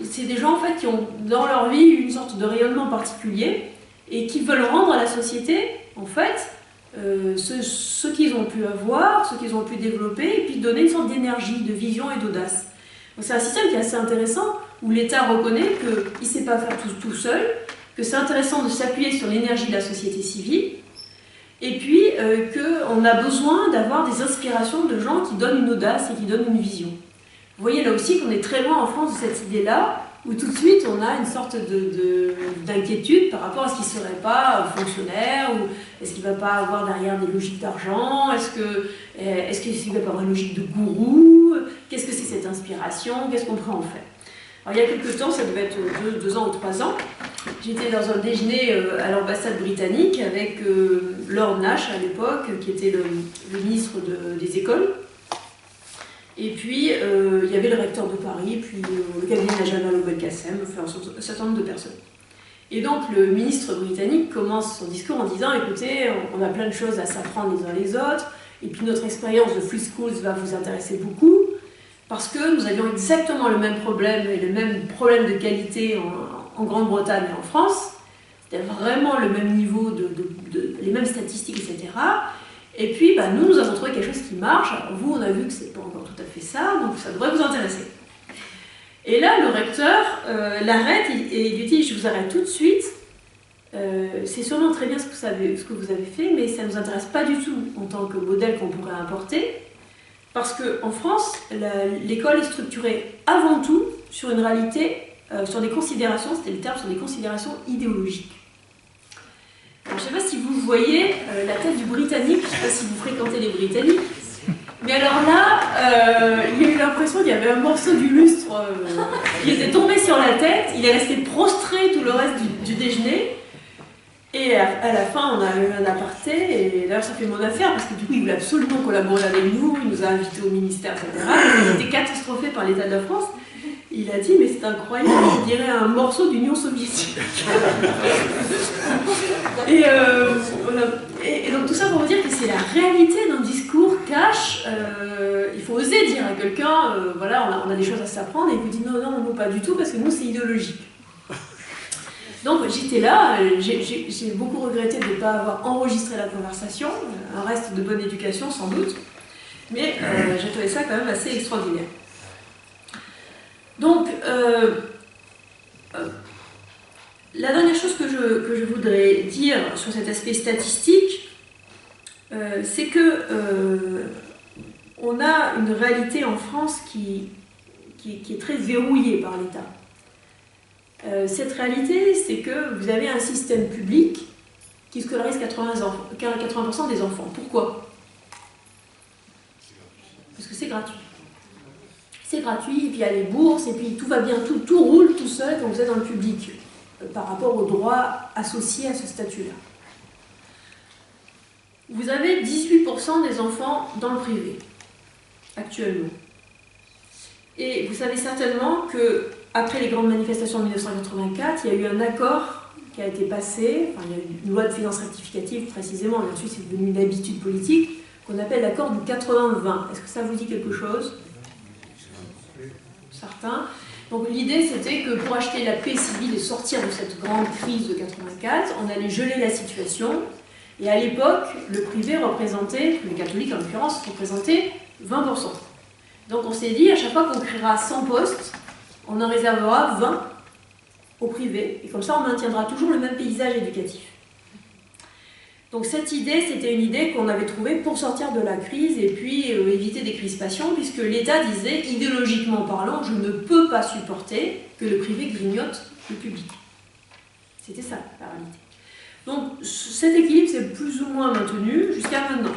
C'est des gens en fait qui ont dans leur vie une sorte de rayonnement particulier et qui veulent rendre à la société en fait ce qu'ils ont pu avoir, ce qu'ils ont pu développer et puis donner une sorte d'énergie, de vision et d'audace. Donc c'est un système qui est assez intéressant où l'État reconnaît qu'il ne sait pas faire tout seul, que c'est intéressant de s'appuyer sur l'énergie de la société civile et puis qu'on a besoin d'avoir des inspirations de gens qui donnent une audace et qui donnent une vision. Vous voyez là aussi qu'on est très loin en France de cette idée-là, où tout de suite on a une sorte d'inquiétude par rapport à ce qui ne serait pas fonctionnaire, ou est-ce qu'il ne va pas avoir derrière des logiques d'argent, est-ce qu'il ne va pas avoir une logique de gourou, qu'est-ce que c'est cette inspiration, qu'est-ce qu'on pourrait en faire. Alors, il y a quelques temps, ça devait être 2 ans ou 3 ans, j'étais dans un déjeuner à l'ambassade britannique avec Lord Nash à l'époque, qui était le ministre des écoles. Et puis, il y avait le recteur de Paris, puis le cabinet Najat Vallaud-Belkacem, enfin, un certain nombre de personnes. Et donc, le ministre britannique commence son discours en disant « Écoutez, on a plein de choses à s'apprendre les uns les autres, et puis notre expérience de Free Schools va vous intéresser beaucoup, parce que nous avions exactement le même problème, et le même problème de qualité en Grande-Bretagne et en France. C'était vraiment le même niveau, les mêmes statistiques, etc. Et puis, nous avons trouvé quelque chose qui marche. Alors vous, on a vu que c'est pas encore tout à fait ça, donc ça devrait vous intéresser. » Et là, le recteur l'arrête et lui dit « Je vous arrête tout de suite. C'est sûrement très bien ce que vous avez fait, mais ça ne nous intéresse pas du tout en tant que modèle qu'on pourrait importer. Parce qu'en France, l'école est structurée avant tout sur une réalité, sur des considérations, c'était le terme, sur des considérations idéologiques. » Alors, je ne sais pas si vous voyez la tête du Britannique, je ne sais pas si vous fréquentez les Britanniques, mais alors là, il y a eu l'impression qu'il y avait un morceau du lustre qui était tombé sur la tête, il est resté prostré tout le reste du déjeuner, et à la fin on a eu un aparté, et d'ailleurs ça fait mon affaire, parce que du coup il voulait absolument collaborer avec nous, il nous a invités au ministère, etc. Il était catastrophé par l'état de la France, Il a dit, mais c'est incroyable, on dirait un morceau d'Union soviétique. Voilà. Et donc tout ça pour vous dire que c'est la réalité d'un discours cash. Il faut oser dire à quelqu'un, voilà, on a des choses à s'apprendre, et il vous dit non, non, non, pas du tout, parce que nous c'est idéologique. Donc j'étais là, j'ai beaucoup regretté de ne pas avoir enregistré la conversation, un reste de bonne éducation sans doute, mais j'ai trouvé ça quand même assez extraordinaire. Donc, la dernière chose que je voudrais dire sur cet aspect statistique, c'est que on a une réalité en France qui est très verrouillée par l'État. Cette réalité, c'est que vous avez un système public qui scolarise 80% des enfants. Pourquoi? Parce que c'est gratuit. C'est gratuit, et puis il y a les bourses, et puis tout va bien, tout roule tout seul quand vous êtes dans le public, par rapport aux droits associés à ce statut-là. Vous avez 18% des enfants dans le privé, actuellement. Et vous savez certainement qu'après les grandes manifestations de 1984, il y a eu un accord qui a été passé, enfin, il y a eu une loi de finances rectificative précisément, et ensuite c'est devenu une habitude politique, qu'on appelle l'accord du 80-20. Est-ce que ça vous dit quelque chose? Certains. Donc l'idée c'était que pour acheter la paix civile et sortir de cette grande crise de 84, on allait geler la situation. Et à l'époque, le privé représentait, les catholiques en l'occurrence, représentaient 20%. Donc on s'est dit, à chaque fois qu'on créera 100 postes, on en réservera 20 au privé. Et comme ça, on maintiendra toujours le même paysage éducatif. Donc cette idée, c'était une idée qu'on avait trouvée pour sortir de la crise et puis éviter des crispations, puisque l'État disait, idéologiquement parlant, je ne peux pas supporter que le privé grignote le public. C'était ça, la réalité. Donc cet équilibre s'est plus ou moins maintenu jusqu'à maintenant.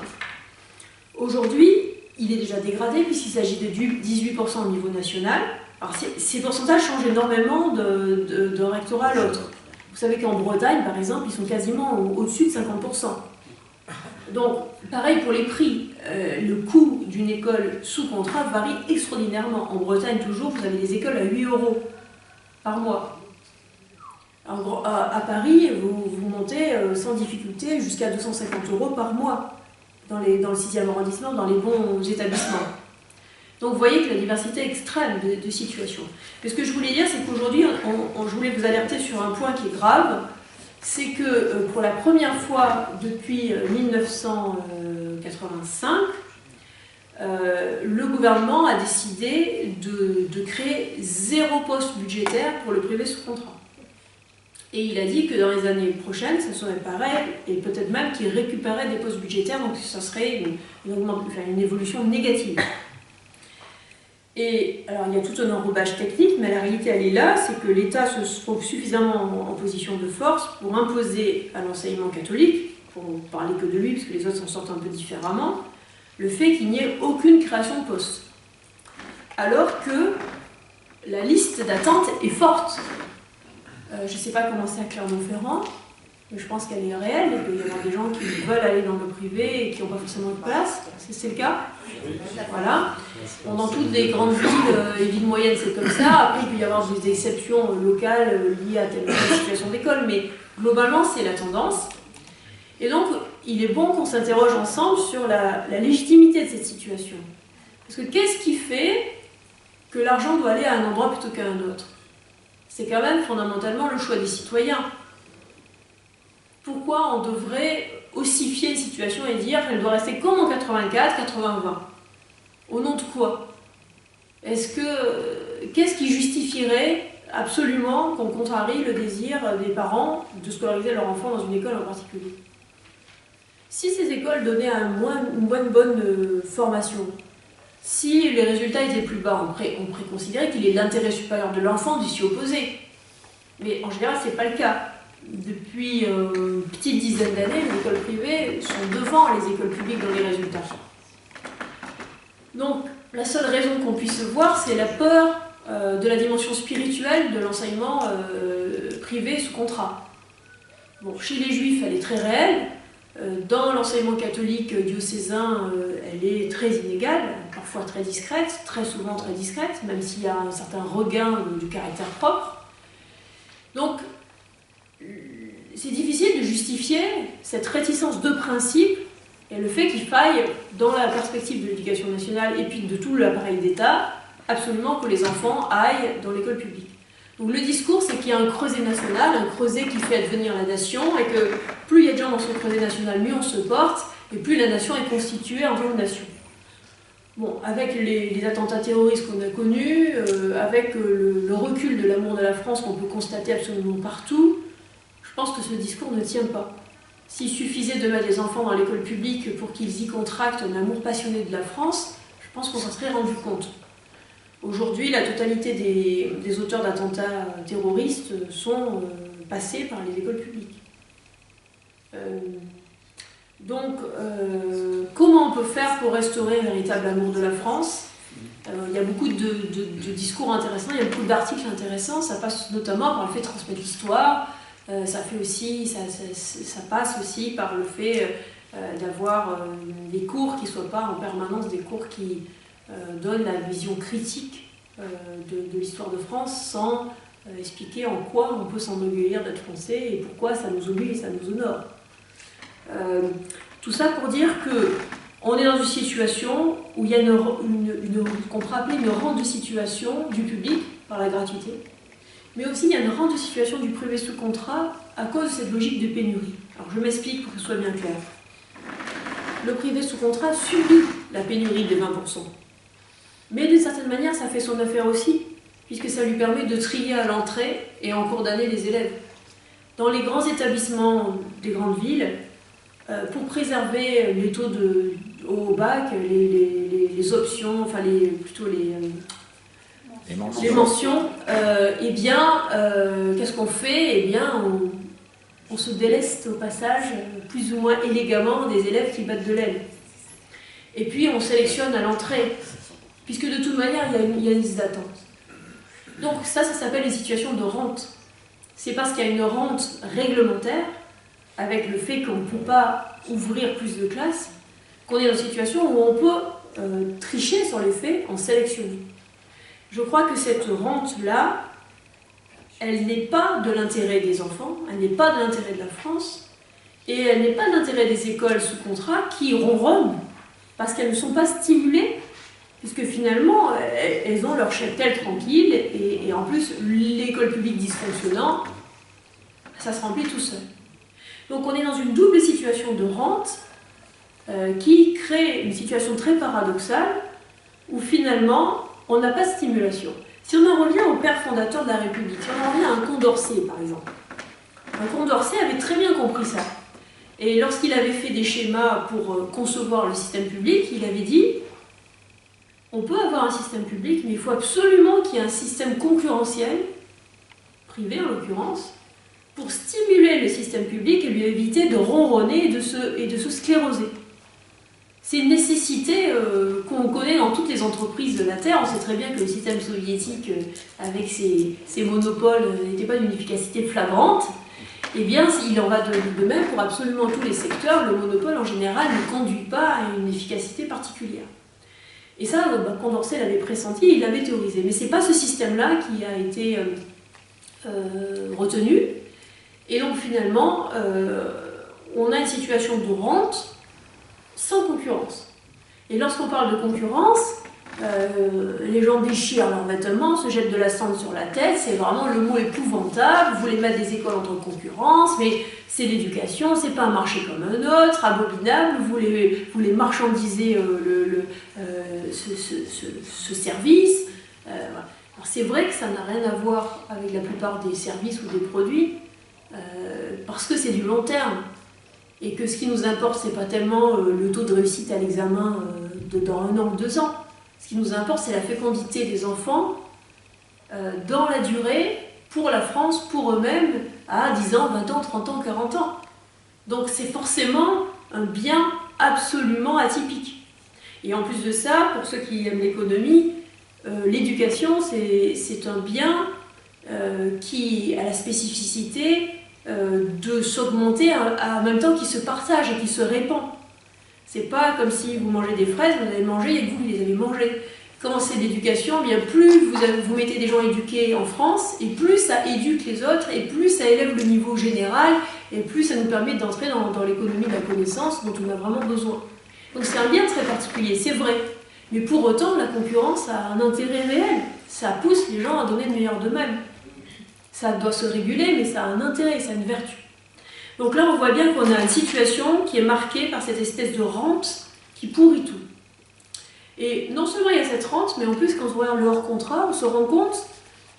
Aujourd'hui, il est déjà dégradé puisqu'il s'agit de 18% au niveau national. Alors ces pourcentages changent énormément de rectorat à l'autre. Vous savez qu'en Bretagne, par exemple, ils sont quasiment au-dessus de 50%. Donc, pareil pour les prix. Le coût d'une école sous contrat varie extraordinairement. En Bretagne, toujours, vous avez des écoles à 8 € par mois. À Paris, vous montez sans difficulté jusqu'à 250 € par mois dans le 6e arrondissement, dans les bons établissements. Donc vous voyez que la diversité est extrême de situations. Mais ce que je voulais dire, c'est qu'aujourd'hui, je voulais vous alerter sur un point qui est grave, c'est que pour la première fois depuis 1985, le gouvernement a décidé de créer 0 poste budgétaire pour le privé sous contrat. Et il a dit que dans les années prochaines, ça serait pareil, et peut-être même qu'il récupérait des postes budgétaires, donc ça serait une évolution négative. Et alors il y a tout un enrobage technique, mais la réalité elle est là, c'est que l'État se trouve suffisamment en position de force pour imposer à l'enseignement catholique, pour parler que de lui, parce que les autres s'en sortent un peu différemment, le fait qu'il n'y ait aucune création de poste. Alors que la liste d'attente est forte. Je ne sais pas comment c'est à Clermont-Ferrand, mais je pense qu'elle est réelle. Il peut y avoir des gens qui veulent aller dans le privé et qui n'ont pas forcément de place. C'est le cas. Voilà. Bon, dans toutes les grandes villes et villes moyennes, c'est comme ça. Après, il peut y avoir des exceptions locales liées à telle situation d'école, mais globalement, c'est la tendance. Et donc, il est bon qu'on s'interroge ensemble sur la légitimité de cette situation. Parce que qu'est-ce qui fait que l'argent doit aller à un endroit plutôt qu'à un autre? C'est quand même fondamentalement le choix des citoyens. Pourquoi on devrait ossifier une situation et dire qu'elle doit rester comme en 84, 80-20? Au nom de quoi? Qu'est-ce qui justifierait absolument qu'on contrarie le désir des parents de scolariser leur enfant dans une école en particulier? Si ces écoles donnaient une bonne formation, si les résultats étaient plus bas, on pourrait considérer qu'il est l'intérêt supérieur de l'enfant d'y s'y opposer. Mais en général, ce n'est pas le cas. Depuis une petite dizaine d'années, les écoles privées sont devant les écoles publiques dans les résultats. Donc, la seule raison qu'on puisse voir, c'est la peur de la dimension spirituelle de l'enseignement privé sous contrat. Bon, chez les juifs, elle est très réelle. Dans l'enseignement catholique diocésain, elle est très inégale, parfois très discrète, très souvent très discrète, même s'il y a un certain regain du caractère propre. Donc, c'est difficile de justifier cette réticence de principe et le fait qu'il faille, dans la perspective de l'éducation nationale et puis de tout l'appareil d'État, absolument que les enfants aillent dans l'école publique. Donc le discours, c'est qu'il y a un creuset national, un creuset qui fait advenir la nation, et que plus il y a de gens dans ce creuset national, mieux on se porte, et plus la nation est constituée en une nation. Bon, avec les attentats terroristes qu'on a connus, avec le recul de l'amour de la France qu'on peut constater absolument partout, je pense que ce discours ne tient pas. S'il suffisait de mettre les enfants dans l'école publique pour qu'ils y contractent un amour passionné de la France, je pense qu'on s'en serait rendu compte. Aujourd'hui, la totalité des auteurs d'attentats terroristes sont passés par les écoles publiques. Donc, comment on peut faire pour restaurer un véritable amour de la France? Il y a beaucoup de discours intéressants, il y a beaucoup d'articles intéressants, ça passe notamment par le fait de transmettre l'histoire, ça passe aussi par le fait d'avoir des cours qui ne soient pas en permanence des cours qui donnent la vision critique de l'histoire de France sans expliquer en quoi on peut s'enorgueillir d'être français et pourquoi ça nous oblige et ça nous honore. Tout ça pour dire qu'on est dans une situation où il y a qu'on pourrait appeler une rente de situation du public par la gratuité, mais aussi il y a une rente de situation du privé sous contrat à cause de cette logique de pénurie. Alors je m'explique pour que ce soit bien clair. Le privé sous contrat subit la pénurie des 20%. Mais d'une certaine manière, ça fait son affaire aussi, puisque ça lui permet de trier à l'entrée et en cours d'année les élèves. Dans les grands établissements des grandes villes, pour préserver les taux au bac, les options, enfin plutôt les mentions, eh bien, qu'est-ce qu'on fait? Eh bien, on se déleste au passage, plus ou moins élégamment, des élèves qui battent de l'aile. Et puis, on sélectionne à l'entrée, puisque de toute manière, il y a une liste d'attente. Donc ça s'appelle une situation de rente. C'est parce qu'il y a une rente réglementaire, avec le fait qu'on ne peut pas ouvrir plus de classes, qu'on est dans une situation où on peut tricher sur les faits en sélectionnant. Je crois que cette rente-là, elle n'est pas de l'intérêt des enfants, elle n'est pas de l'intérêt de la France, et elle n'est pas de l'intérêt des écoles sous contrat qui ronronnent, parce qu'elles ne sont pas stimulées, puisque finalement, elles ont leur cheptel tranquille, et en plus, l'école publique dysfonctionnant, ça se remplit tout seul. Donc on est dans une double situation de rente qui crée une situation très paradoxale où finalement on n'a pas de stimulation. Si on en revient au père fondateur de la République, si on en revient à un Condorcet par exemple, un Condorcet avait très bien compris ça. Et lorsqu'il avait fait des schémas pour concevoir le système public, il avait dit on peut avoir un système public, mais il faut absolument qu'il y ait un système concurrentiel, privé en l'occurrence, pour stimuler le système public et lui éviter de ronronner et de se scléroser. C'est une nécessité qu'on connaît dans toutes les entreprises de la Terre. On sait très bien que le système soviétique, avec ses monopoles, n'était pas d'une efficacité flagrante. Eh bien, il en va de même pour absolument tous les secteurs. Le monopole, en général, ne conduit pas à une efficacité particulière. Et ça, Condorcet l'avait pressenti, il l'avait théorisé. Mais ce n'est pas ce système-là qui a été retenu. Et donc finalement, on a une situation de rente sans concurrence. Et lorsqu'on parle de concurrence, les gens déchirent leurs vêtements, se jettent de la cendre sur la tête, c'est vraiment le mot épouvantable, vous voulez mettre des écoles en concurrence, mais c'est l'éducation, c'est pas un marché comme un autre, abominable, vous voulez marchandiser ce service. Voilà. Alors c'est vrai que ça n'a rien à voir avec la plupart des services ou des produits, parce que c'est du long terme et que ce qui nous importe c'est pas tellement le taux de réussite à l'examen dans 1 an ou 2 ans. Ce qui nous importe c'est la fécondité des enfants dans la durée pour la France, pour eux-mêmes à 10 ans, 20 ans, 30 ans, 40 ans. Donc c'est forcément un bien absolument atypique. Et en plus de ça, pour ceux qui aiment l'économie, l'éducation c'est un bien qui a la spécificité de s'augmenter en même temps qu'il se partage et qu'il se répand. C'est pas comme si vous mangez des fraises, vous avez mangé et que vous les avez mangées. Quand c'est l'éducation, bien plus vous mettez des gens éduqués en France, et plus ça éduque les autres, et plus ça élève le niveau général, et plus ça nous permet d'entrer dans l'économie de la connaissance dont on a vraiment besoin. Donc c'est un bien très particulier, c'est vrai. Mais pour autant, la concurrence a un intérêt réel. Ça pousse les gens à donner le meilleur d'eux-mêmes. Ça doit se réguler, mais ça a un intérêt, ça a une vertu. Donc là, on voit bien qu'on a une situation qui est marquée par cette espèce de rente qui pourrit tout. Et non seulement il y a cette rente, mais en plus, quand on regarde le hors-contrat, on se rend compte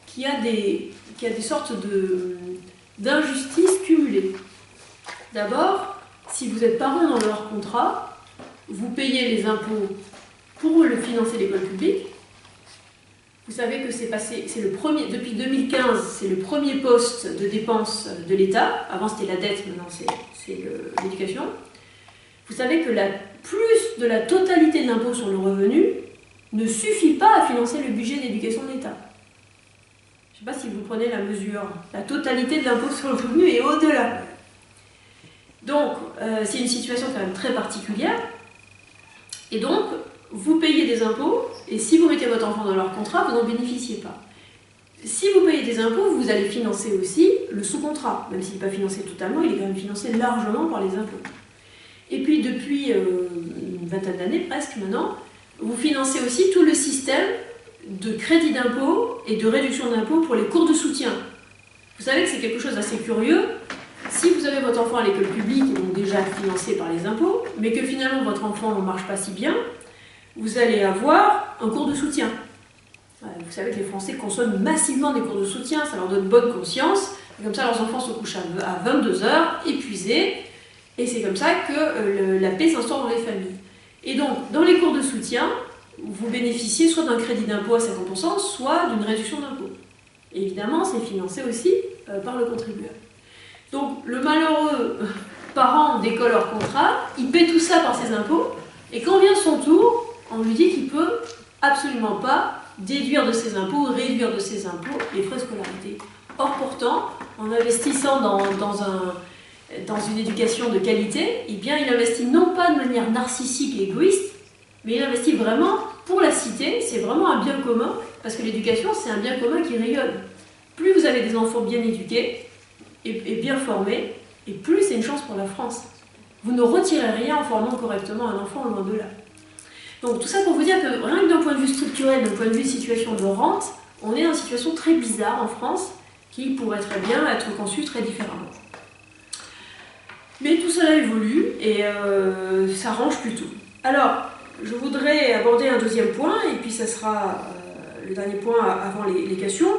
qu'il y a des sortes d'injustices cumulées. D'abord, si vous êtes parent dans le hors-contrat, vous payez les impôts pour financer l'école publique. Vous savez que depuis 2015, c'est le premier poste de dépense de l'État. Avant c'était la dette, maintenant c'est l'éducation. Vous savez que plus de la totalité de l'impôt sur le revenu ne suffit pas à financer le budget d'éducation de l'État. Je ne sais pas si vous prenez la mesure. La totalité de l'impôt sur le revenu est au-delà. Donc, c'est une situation quand même très particulière. Et donc, vous payez des impôts, et si vous mettez votre enfant dans leur contrat, vous n'en bénéficiez pas. Si vous payez des impôts, vous allez financer aussi le sous-contrat. Même s'il n'est pas financé totalement, il est quand même financé largement par les impôts. Et puis, depuis une vingtaine d'années, presque maintenant, vous financez aussi tout le système de crédit d'impôt et de réduction d'impôt pour les cours de soutien. Vous savez que c'est quelque chose d'assez curieux. Si vous avez votre enfant à l'école publique, donc déjà financé par les impôts, mais que finalement votre enfant ne marche pas si bien, vous allez avoir un cours de soutien. Vous savez que les Français consomment massivement des cours de soutien, ça leur donne bonne conscience, et comme ça leurs enfants se couchent à 22h, épuisés, et c'est comme ça que la paix s'instaure dans les familles. Et donc, dans les cours de soutien, vous bénéficiez soit d'un crédit d'impôt à 50%, soit d'une réduction d'impôt. Évidemment, c'est financé aussi par le contribuable. Donc, le malheureux parent d'école hors contrat, il paie tout ça par ses impôts, et quand vient son tour, on lui dit qu'il ne peut absolument pas déduire de ses impôts, réduire de ses impôts les frais de scolarité. Or, pourtant, en investissant dans une éducation de qualité, eh bien, il investit non pas de manière narcissique et égoïste, mais il investit vraiment pour la cité, c'est vraiment un bien commun, parce que l'éducation, c'est un bien commun qui rayonne. Plus vous avez des enfants bien éduqués et bien formés, et plus c'est une chance pour la France. Vous ne retirez rien en formant correctement un enfant, loin de là. Donc tout ça pour vous dire que rien que d'un point de vue structurel, d'un point de vue de situation de rente, on est dans une situation très bizarre en France, qui pourrait très bien être conçue très différemment. Mais tout cela évolue et ça range plutôt. Alors, je voudrais aborder un deuxième point, et puis ça sera le dernier point avant les questions.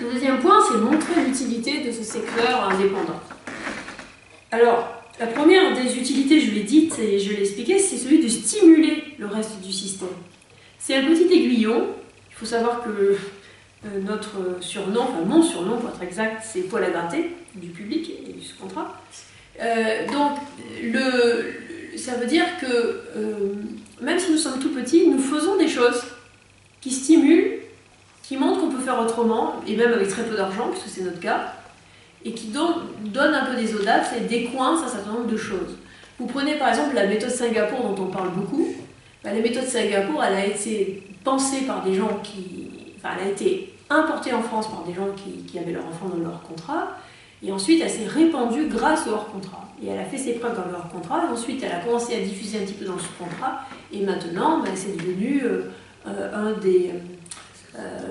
Le deuxième point, c'est montrer l'utilité de ce secteur indépendant. Alors, la première des utilités, je l'ai dite et je l'ai expliqué, c'est celui de stimuler le reste du système. C'est un petit aiguillon. Il faut savoir que notre surnom, enfin mon surnom pour être exact, c'est poil à gratter du public et du sous-contrat. Donc, ça veut dire que même si nous sommes tout petits, nous faisons des choses qui stimulent, qui montrent qu'on peut faire autrement, et même avec très peu d'argent, puisque c'est notre cas, et qui donnent un peu des audaces et décoincent un certain nombre de choses. Vous prenez par exemple la méthode Singapour dont on parle beaucoup. La méthode Singapour, elle a été pensée par des gens elle a été importée en France par des gens qui avaient leur enfant dans leur contrat, et ensuite elle s'est répandue grâce au hors-contrat. Et elle a fait ses preuves dans le hors-contrat, et ensuite elle a commencé à diffuser un petit peu dans le sous-contrat, et maintenant c'est devenu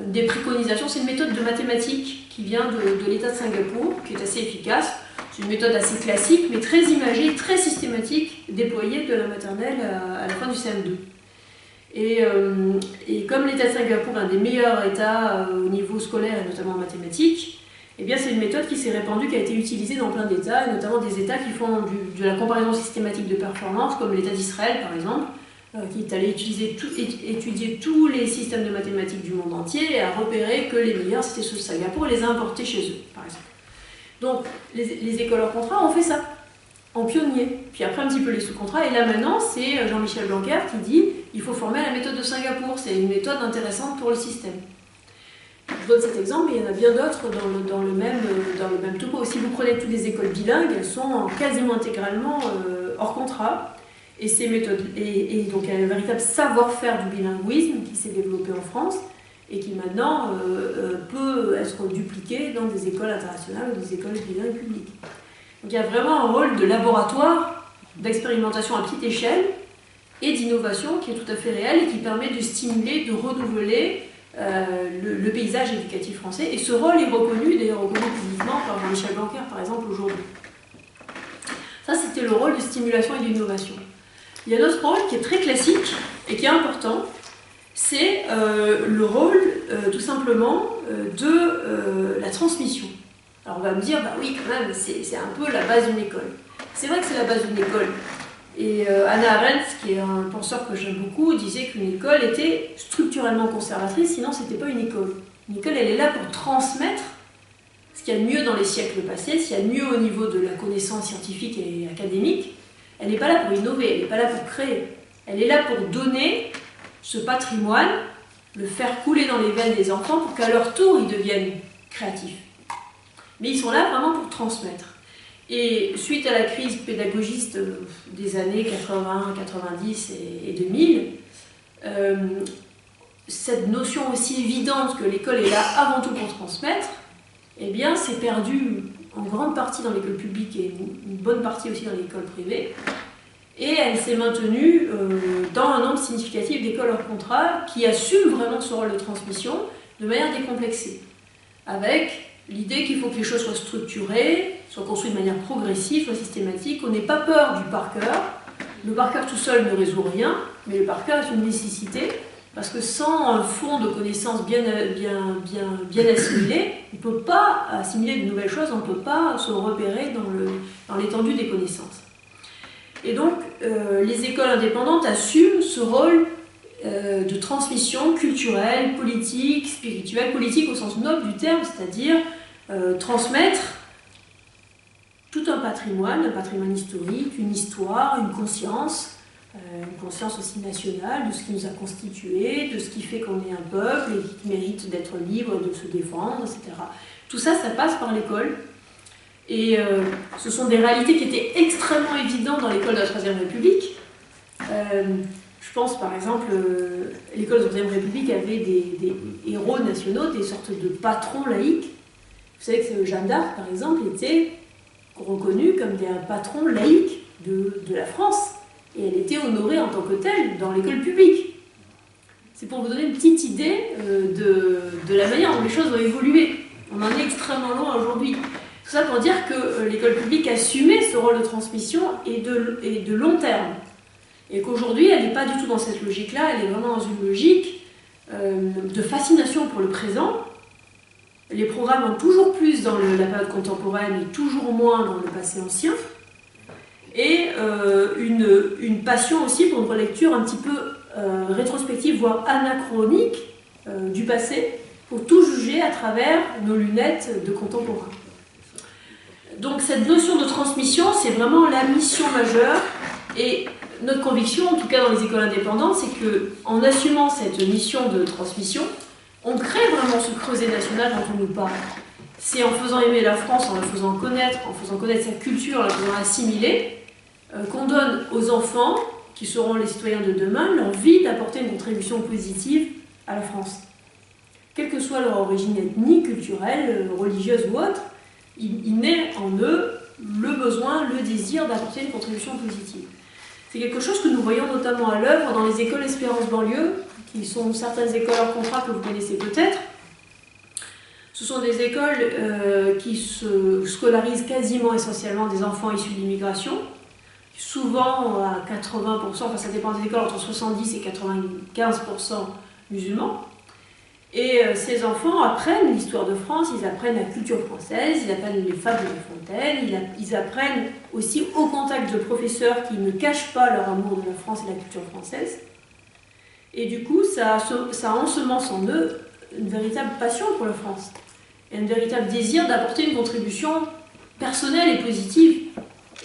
des préconisations. C'est une méthode de mathématiques qui vient de l'État de Singapour, qui est assez efficace. C'est une méthode assez classique, mais très imagée, très systématique, déployée de la maternelle à la fin du CM2. Et comme l'État de Singapour est un des meilleurs États au niveau scolaire, et notamment en mathématiques, eh bien c'est une méthode qui s'est répandue, qui a été utilisée dans plein d'États, et notamment des États qui font de la comparaison systématique de performance, comme l'État d'Israël par exemple, qui est allé étudier tous les systèmes de mathématiques du monde entier et a repéré que les meilleurs c'était ceux de Singapour et les a importés chez eux, par exemple. Donc les écoles hors contrat ont fait ça, en pionnier. Puis après un petit peu les sous-contrats, et là maintenant c'est Jean-Michel Blanquer qui dit il faut former à la méthode de Singapour, c'est une méthode intéressante pour le système. Je donne cet exemple, mais il y en a bien d'autres dans le même topo. Si vous prenez toutes les écoles bilingues, elles sont quasiment intégralement hors contrat. Et ces méthodes, et donc il y a un véritable savoir-faire du bilinguisme qui s'est développé en France et qui maintenant peut être dupliqué dans des écoles internationales ou des écoles bilingues publiques. Donc il y a vraiment un rôle de laboratoire, d'expérimentation à petite échelle et d'innovation qui est tout à fait réel et qui permet de stimuler, de renouveler le paysage éducatif français. Et ce rôle est reconnu, d'ailleurs reconnu publiquement par Jean-Michel Blanquer, par exemple, aujourd'hui. Ça, c'était le rôle de stimulation et d'innovation. Il y a un autre rôle qui est très classique et qui est important, c'est le rôle, tout simplement, de la transmission. Alors on va me dire, bah oui, quand même, c'est un peu la base d'une école. C'est vrai que c'est la base d'une école. Et Hannah Arendt, qui est un penseur que j'aime beaucoup, disait qu'une école était structurellement conservatrice, sinon c'était pas une école. Une école, elle est là pour transmettre ce qu'il y a de mieux dans les siècles passés, ce qu'il y a de mieux au niveau de la connaissance scientifique et académique. Elle n'est pas là pour innover, elle n'est pas là pour créer. Elle est là pour donner ce patrimoine, le faire couler dans les veines des enfants pour qu'à leur tour, ils deviennent créatifs. Mais ils sont là vraiment pour transmettre. Et suite à la crise pédagogiste des années 80, 90 et 2000, cette notion aussi évidente que l'école est là avant tout pour transmettre, eh bien, c'est perdu en grande partie dans l'école publique et une bonne partie aussi dans l'école privée. Et elle s'est maintenue dans un nombre significatif d'écoles hors contrat qui assument vraiment ce rôle de transmission de manière décomplexée, avec l'idée qu'il faut que les choses soient structurées, soient construites de manière progressive, soient systématiques, qu'on n'ait pas peur du par cœur. Le par cœur tout seul ne résout rien, mais le par cœur est une nécessité, parce que sans un fond de connaissances bien assimilé, on ne peut pas assimiler de nouvelles choses, on ne peut pas se repérer dans l'étendue des connaissances. Et donc, les écoles indépendantes assument ce rôle de transmission culturelle, politique, spirituelle, politique au sens noble du terme, c'est-à-dire transmettre tout un patrimoine historique, une histoire, une conscience aussi nationale de ce qui nous a constitués, de ce qui fait qu'on est un peuple et qui mérite d'être libre, de se défendre, etc. Tout ça, ça passe par l'école. Et ce sont des réalités qui étaient extrêmement évidentes dans l'école de la Troisième République. Je pense par exemple, l'école de la Troisième République avait des héros nationaux, des sortes de patrons laïques. Vous savez que Jeanne d'Arc, par exemple, était reconnue comme un patron laïque de la France. Et elle était honorée en tant que telle dans l'école publique. C'est pour vous donner une petite idée de la manière dont les choses ont évolué. On en est extrêmement loin aujourd'hui. Tout ça pour dire que l'école publique assumait ce rôle de transmission et de long terme. Et qu'aujourd'hui, elle n'est pas du tout dans cette logique-là, elle est vraiment dans une logique de fascination pour le présent. Les programmes vont toujours plus dans la période contemporaine et toujours moins dans le passé ancien. Et une passion aussi pour une relecture un petit peu rétrospective, voire anachronique du passé, pour tout juger à travers nos lunettes de contemporains. Donc cette notion de transmission, c'est vraiment la mission majeure, et notre conviction, en tout cas dans les écoles indépendantes, c'est qu'en assumant cette mission de transmission, on crée vraiment ce creuset national dont on nous parle. C'est en faisant aimer la France, en la faisant connaître sa culture, en la faisant assimiler, qu'on donne aux enfants, qui seront les citoyens de demain, l'envie d'apporter une contribution positive à la France. Quelle que soit leur origine ethnique, culturelle, religieuse ou autre, il naît en eux le besoin, le désir d'apporter une contribution positive. C'est quelque chose que nous voyons notamment à l'œuvre dans les écoles Espérance Banlieue, qui sont certaines écoles hors contrat que vous connaissez peut-être. Ce sont des écoles qui se scolarisent quasiment essentiellement des enfants issus de l'immigration, souvent à 80%, enfin ça dépend des écoles, entre 70 et 95% musulmans. Et ces enfants apprennent l'histoire de France, ils apprennent la culture française, ils apprennent les fables de La Fontaine, ils apprennent aussi au contact de professeurs qui ne cachent pas leur amour de la France et de la culture française. Et du coup, ça ensemence en eux une véritable passion pour la France, et un véritable désir d'apporter une contribution personnelle et positive,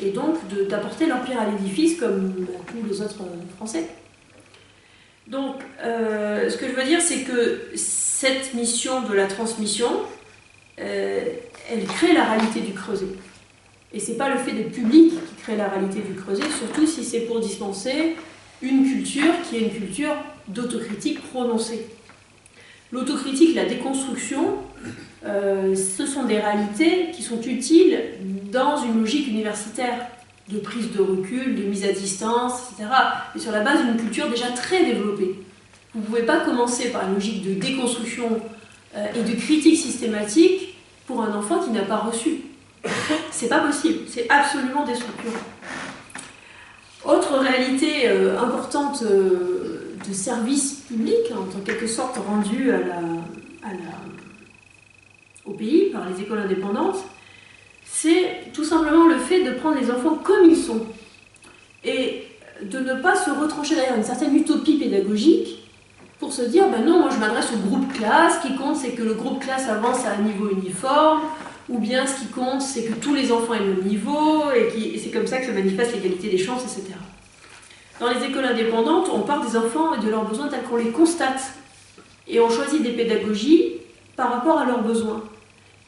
et donc d'apporter leur pierre à l'édifice comme tous les autres Français. Donc, ce que je veux dire, c'est que cette mission de la transmission, elle crée la réalité du creuset. Et ce n'est pas le fait d'être public qui serait la réalité du Creuset, surtout si c'est pour dispenser une culture qui est une culture d'autocritique prononcée. L'autocritique, la déconstruction, ce sont des réalités qui sont utiles dans une logique universitaire de prise de recul, de mise à distance, etc. Et sur la base d'une culture déjà très développée. Vous ne pouvez pas commencer par une logique de déconstruction et de critique systématique pour un enfant qui n'a pas reçu. C'est pas possible, c'est absolument déstructurant. Autre réalité importante de service public, en quelque sorte rendu au pays par les écoles indépendantes, c'est tout simplement le fait de prendre les enfants comme ils sont et de ne pas se retrancher derrière une certaine utopie pédagogique pour se dire ben non, moi je m'adresse au groupe classe, ce qui compte c'est que le groupe classe avance à un niveau uniforme, ou bien ce qui compte c'est que tous les enfants aient le même niveau et c'est comme ça que se manifeste l'égalité des chances, etc. Dans les écoles indépendantes, on part des enfants et de leurs besoins tels qu'on les constate et on choisit des pédagogies par rapport à leurs besoins.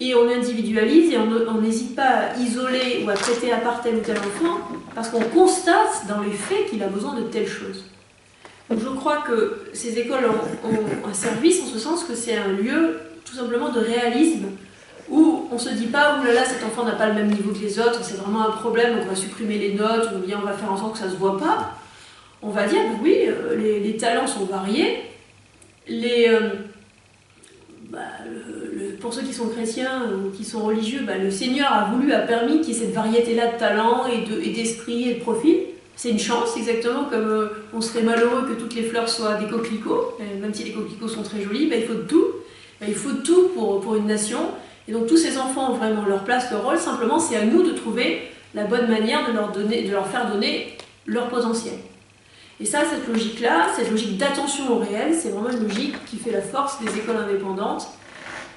Et on individualise et on n'hésite pas à isoler ou à traiter à part tel ou tel enfant parce qu'on constate dans les faits qu'il a besoin de telle chose. Donc je crois que ces écoles ont un service en ce sens que c'est un lieu tout simplement de réalisme où on ne se dit pas « Ouh là là, cet enfant n'a pas le même niveau que les autres, c'est vraiment un problème, donc on va supprimer les notes ou bien on va faire en sorte que ça ne se voit pas ». On va dire « Oui, les talents sont variés, pour ceux qui sont chrétiens ou qui sont religieux, le Seigneur a permis qu'il y ait cette variété-là de talents et d'esprit et de profil. C'est une chance, exactement comme on serait malheureux que toutes les fleurs soient des coquelicots, même si les coquelicots sont très jolis, il faut de tout. Il faut de tout pour une nation. Et donc tous ces enfants ont vraiment leur place, leur rôle. Simplement, c'est à nous de trouver la bonne manière de leur faire donner leur potentiel. Et ça, cette logique-là, cette logique d'attention au réel, c'est vraiment une logique qui fait la force des écoles indépendantes.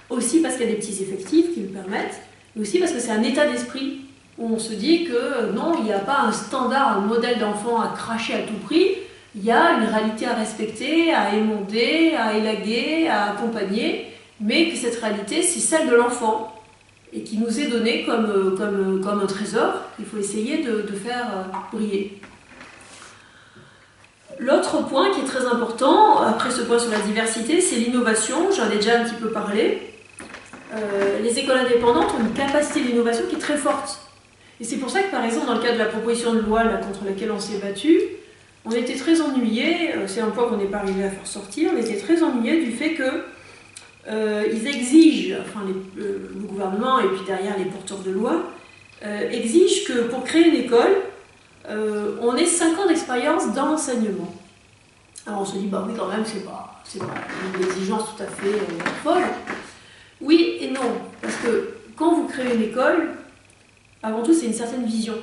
Aussi parce qu'il y a des petits effectifs qui le permettent, mais aussi parce que c'est un état d'esprit où on se dit que non, il n'y a pas un standard, un modèle d'enfant à cracher à tout prix, il y a une réalité à respecter, à émonder, à élaguer, à accompagner, mais que cette réalité, c'est celle de l'enfant et qui nous est donnée comme un trésor qu'il faut essayer de faire briller. L'autre point qui est très important, après ce point sur la diversité, c'est l'innovation, j'en ai déjà un petit peu parlé. Les écoles indépendantes ont une capacité d'innovation qui est très forte. Et c'est pour ça que, par exemple, dans le cadre de la proposition de loi contre laquelle on s'est battu, on était très ennuyés, c'est un point qu'on n'est pas arrivé à faire sortir, on était très ennuyés du fait qu'ils exigent, le gouvernement et puis derrière les porteurs de loi, exigent que pour créer une école, on ait 5 ans d'expérience dans l'enseignement. Alors on se dit, oui quand même, c'est pas une exigence tout à fait folle. Oui et non, parce que quand vous créez une école, avant tout c'est une certaine vision.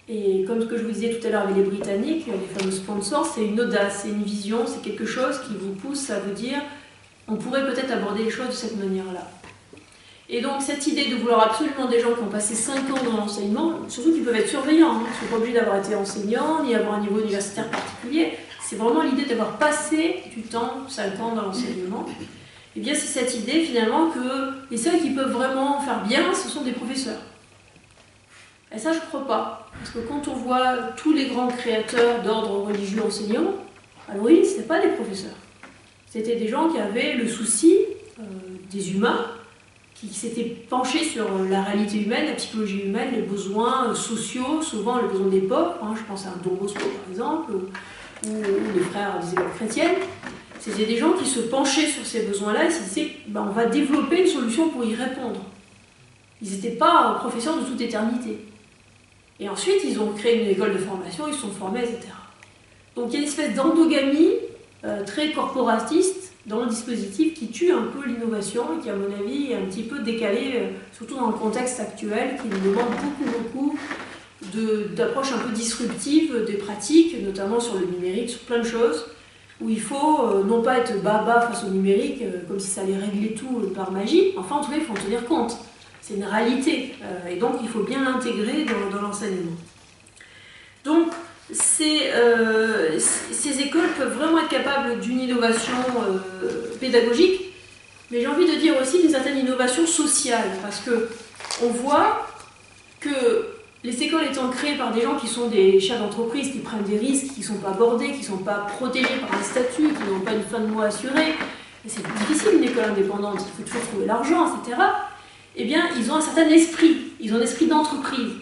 Et comme ce que je vous disais tout à l'heure avec les Britanniques, les fameux sponsors, c'est une audace, c'est une vision, c'est quelque chose qui vous pousse à vous dire, on pourrait peut-être aborder les choses de cette manière-là. Et donc cette idée de vouloir absolument des gens qui ont passé 5 ans dans l'enseignement, surtout qu'ils peuvent être surveillants, ils ne sont pas obligés d'avoir été enseignants, ni avoir un niveau universitaire particulier, c'est vraiment l'idée d'avoir passé du temps, 5 ans dans l'enseignement. Et bien c'est cette idée finalement que les seuls qui peuvent vraiment faire bien, ce sont des professeurs. Et ça je ne crois pas, parce que quand on voit tous les grands créateurs d'ordre religieux enseignants, à l'origine ce n'étaient pas des professeurs. C'était des gens qui avaient le souci des humains, qui s'étaient penchés sur la réalité humaine, la psychologie humaine, les besoins sociaux, souvent les besoins des pauvres, je pense à un Don Bosco par exemple, ou les frères des écoles chrétiennes. C'était des gens qui se penchaient sur ces besoins-là et se disaient on va développer une solution pour y répondre. Ils n'étaient pas professeurs de toute éternité. Et ensuite, ils ont créé une école de formation, ils se sont formés, etc. Donc il y a une espèce d'endogamie très corporatiste dans le dispositif qui tue un peu l'innovation et qui, à mon avis, est un petit peu décalé, surtout dans le contexte actuel, qui nous demande beaucoup d'approches un peu disruptives des pratiques, notamment sur le numérique, sur plein de choses, où il faut non pas être baba face au numérique, comme si ça allait régler tout par magie, enfin en tout cas il faut en tenir compte. C'est une réalité, et donc il faut bien l'intégrer dans l'enseignement. Donc ces écoles peuvent vraiment être capables d'une innovation pédagogique, mais j'ai envie de dire aussi d'une certaine innovation sociale, parce qu'on voit que les écoles étant créées par des gens qui sont des chefs d'entreprise, qui prennent des risques, qui ne sont pas bordés, qui ne sont pas protégés par un statut, qui n'ont pas une fin de mois assurée, c'est difficile une école indépendante, il faut toujours trouver l'argent, etc. Eh bien, ils ont un certain esprit, ils ont un esprit d'entreprise.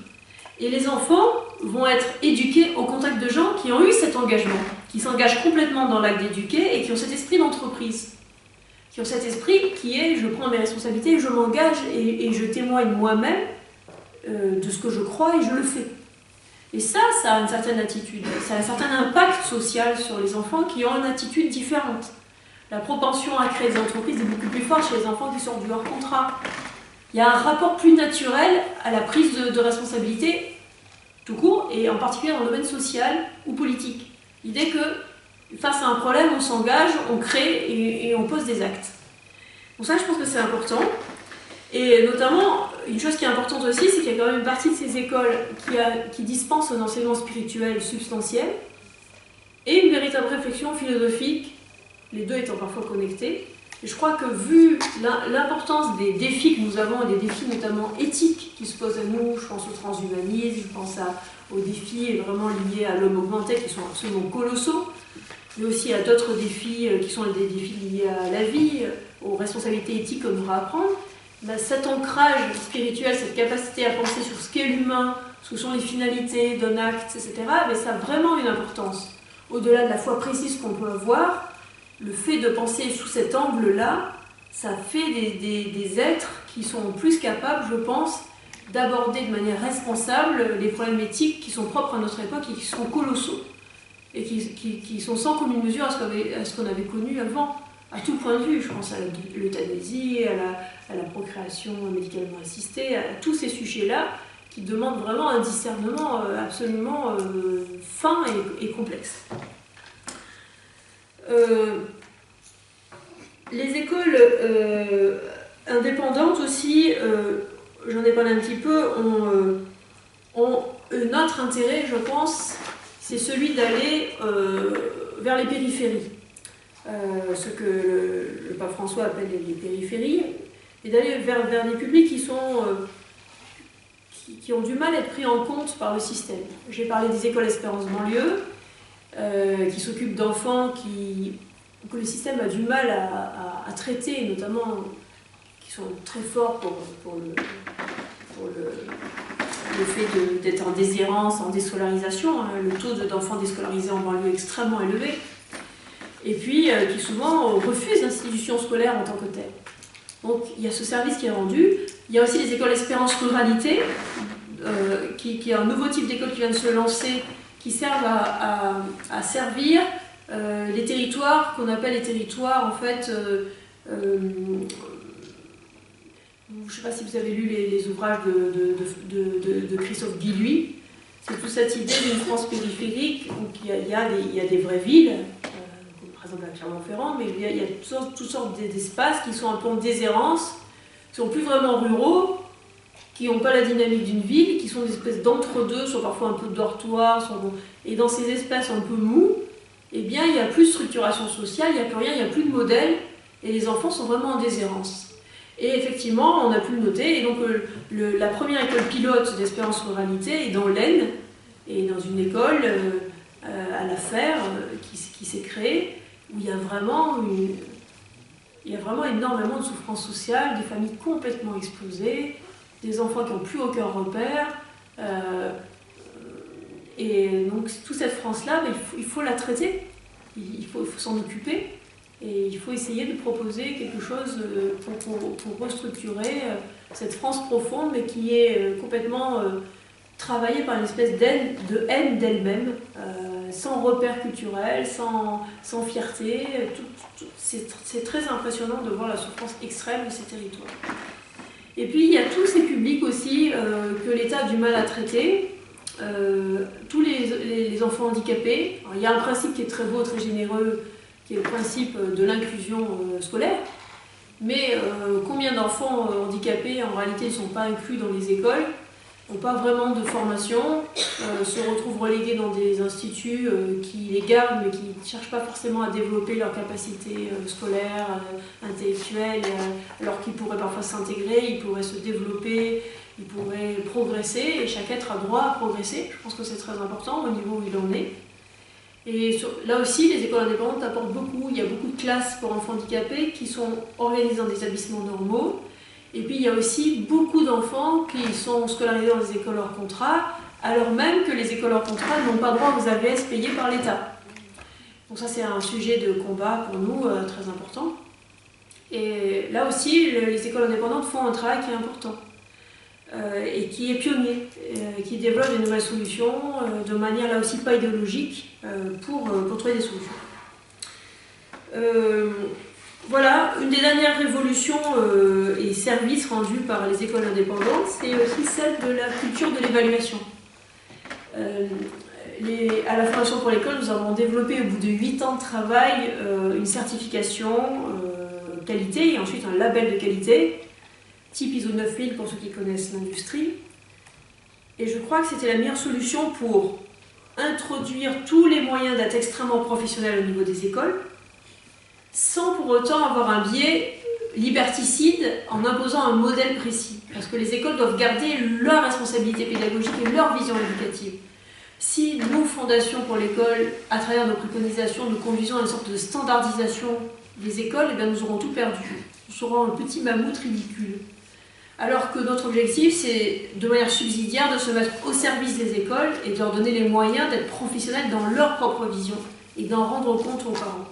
Et les enfants vont être éduqués au contact de gens qui ont eu cet engagement, qui s'engagent complètement dans l'acte d'éduquer et qui ont cet esprit d'entreprise. Qui ont cet esprit qui est, je prends mes responsabilités, je m'engage et je témoigne moi-même de ce que je crois et je le fais. Et ça a une certaine attitude, ça a un certain impact social sur les enfants qui ont une attitude différente. La propension à créer des entreprises est beaucoup plus forte chez les enfants qui sortent du hors contrat. Il y a un rapport plus naturel à la prise de responsabilité tout court, et en particulier dans le domaine social ou politique. L'idée que face à un problème, on s'engage, on crée et on pose des actes. Donc ça, je pense que c'est important. Et notamment, une chose qui est importante aussi, c'est qu'il y a quand même une partie de ces écoles qui dispensent un enseignement spirituel substantiel et une véritable réflexion philosophique, les deux étant parfois connectés. Et je crois que vu l'importance des défis que nous avons, et des défis notamment éthiques qui se posent à nous, je pense au transhumanisme, je pense aux défis vraiment liés à l'homme augmenté qui sont absolument colossaux, mais aussi à d'autres défis qui sont des défis liés à la vie, aux responsabilités éthiques qu'on aura à prendre. Ben, cet ancrage spirituel, cette capacité à penser sur ce qu'est l'humain, ce que sont les finalités d'un acte, etc., ben, ça a vraiment une importance. Au-delà de la foi précise qu'on peut avoir, le fait de penser sous cet angle-là, ça fait des êtres qui sont plus capables, je pense, d'aborder de manière responsable les problèmes éthiques qui sont propres à notre époque et qui sont colossaux. Et qui sont sans commune mesure à ce qu'on avait connu avant, à tout point de vue. Je pense à l'euthanasie, à la procréation médicalement assistée, à tous ces sujets-là qui demandent vraiment un discernement absolument fin et complexe. Les écoles indépendantes aussi, j'en ai parlé un petit peu, ont notre intérêt, je pense, c'est celui d'aller vers les périphéries, ce que le pape François appelle les périphéries, et d'aller vers des publics qui ont du mal à être pris en compte par le système. J'ai parlé des écoles Espérance banlieue, qui s'occupent d'enfants que le système a du mal à traiter, notamment qui sont très forts pour le fait d'être en déshérence, en déscolarisation, hein, le taux d'enfants déscolarisés en banlieue est extrêmement élevé, et puis qui souvent refusent l'institution scolaire en tant que telle. Donc il y a ce service qui est rendu. Il y a aussi les écoles Espérance Ruralité, qui est un nouveau type d'école qui vient de se lancer, qui servent à servir les territoires qu'on appelle les territoires, en fait, je ne sais pas si vous avez lu les ouvrages de Christophe Guilluy. C'est toute cette idée d'une France périphérique où il y a des vraies villes, comme par exemple à Clermont-Ferrand, mais il y a toutes sortes d'espaces qui sont un peu en déshérence, qui sont plus vraiment ruraux, qui n'ont pas la dynamique d'une ville, qui sont des espèces d'entre-deux, soit parfois un peu dortoirs, et dans ces espaces un peu mous, eh bien, il n'y a plus de structuration sociale, il n'y a plus rien, il n'y a plus de modèle, et les enfants sont vraiment en déshérence. Et effectivement, on a pu le noter, et donc la première école pilote d'Espérance Ruralité est dans l'Aisne, et dans une école à La Fère qui s'est créée, où il y a vraiment énormément de souffrance sociale, des familles complètement explosées, des enfants qui n'ont plus aucun repère, et donc toute cette France-là, il faut la traiter, il faut s'en occuper, et il faut essayer de proposer quelque chose pour restructurer cette France profonde, mais qui est complètement travaillée par une espèce de haine d'elle-même, sans repère culturel, sans fierté. C'est très impressionnant de voir la souffrance extrême de ces territoires. Et puis il y a tous ces publics aussi que l'État a du mal à traiter, tous les enfants handicapés. Alors, il y a un principe qui est très beau, très généreux, qui est le principe de l'inclusion scolaire, mais combien d'enfants handicapés en réalité ne sont pas inclus dans les écoles, n'ont pas vraiment de formation, se retrouvent relégués dans des instituts qui les gardent mais qui ne cherchent pas forcément à développer leurs capacités scolaires, intellectuelles, alors qu'ils pourraient parfois s'intégrer, ils pourraient se développer, il pourrait progresser, et chaque être a droit à progresser. Je pense que c'est très important au niveau où il en est. Et là aussi, les écoles indépendantes apportent beaucoup. Il y a beaucoup de classes pour enfants handicapés qui sont organisées dans des établissements normaux. Et puis il y a aussi beaucoup d'enfants qui sont scolarisés dans des écoles hors contrat, alors même que les écoles hors contrat n'ont pas droit aux AVS payés par l'État. Donc ça, c'est un sujet de combat pour nous très important. Et là aussi, les écoles indépendantes font un travail qui est important et qui est pionnier, qui développe des nouvelles solutions de manière là aussi pas idéologique pour trouver des solutions. Voilà, une des dernières révolutions et services rendus par les écoles indépendantes, c'est aussi celle de la culture de l'évaluation. À la Fondation pour l'école, nous avons développé au bout de 8 ans de travail une certification qualité et ensuite un label de qualité, type ISO 9000 pour ceux qui connaissent l'industrie. Et je crois que c'était la meilleure solution pour introduire tous les moyens d'être extrêmement professionnel au niveau des écoles, sans pour autant avoir un biais liberticide en imposant un modèle précis. Parce que les écoles doivent garder leur responsabilité pédagogique et leur vision éducative. Si nous, Fondation pour l'école, à travers nos préconisations, nous conduisons à une sorte de standardisation des écoles, eh bien nous aurons tout perdu. Nous serons un petit mammouth ridicule. Alors que notre objectif, c'est de manière subsidiaire de se mettre au service des écoles et de leur donner les moyens d'être professionnels dans leur propre vision et d'en rendre compte aux parents.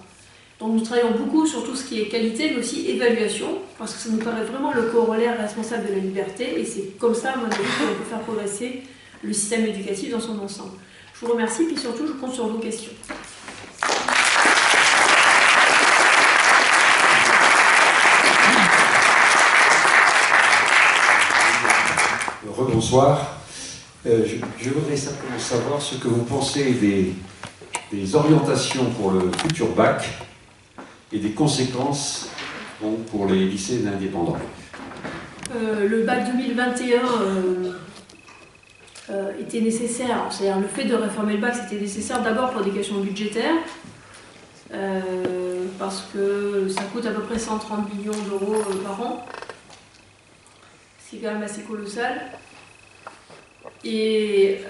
Donc nous travaillons beaucoup sur tout ce qui est qualité, mais aussi évaluation, parce que ça nous paraît vraiment le corollaire responsable de la liberté, et c'est comme ça, à mon avis, qu'on peut faire progresser le système éducatif dans son ensemble. Je vous remercie, puis surtout, je compte sur vos questions. Rebonsoir. Je voudrais simplement savoir ce que vous pensez des orientations pour le futur bac et des conséquences pour les lycées indépendants. Le bac 2021 était nécessaire. C'est-à-dire le fait de réformer le bac, c'était nécessaire d'abord pour des questions budgétaires, parce que ça coûte à peu près 130 millions d'euros par an, ce qui est quand même assez colossal. Et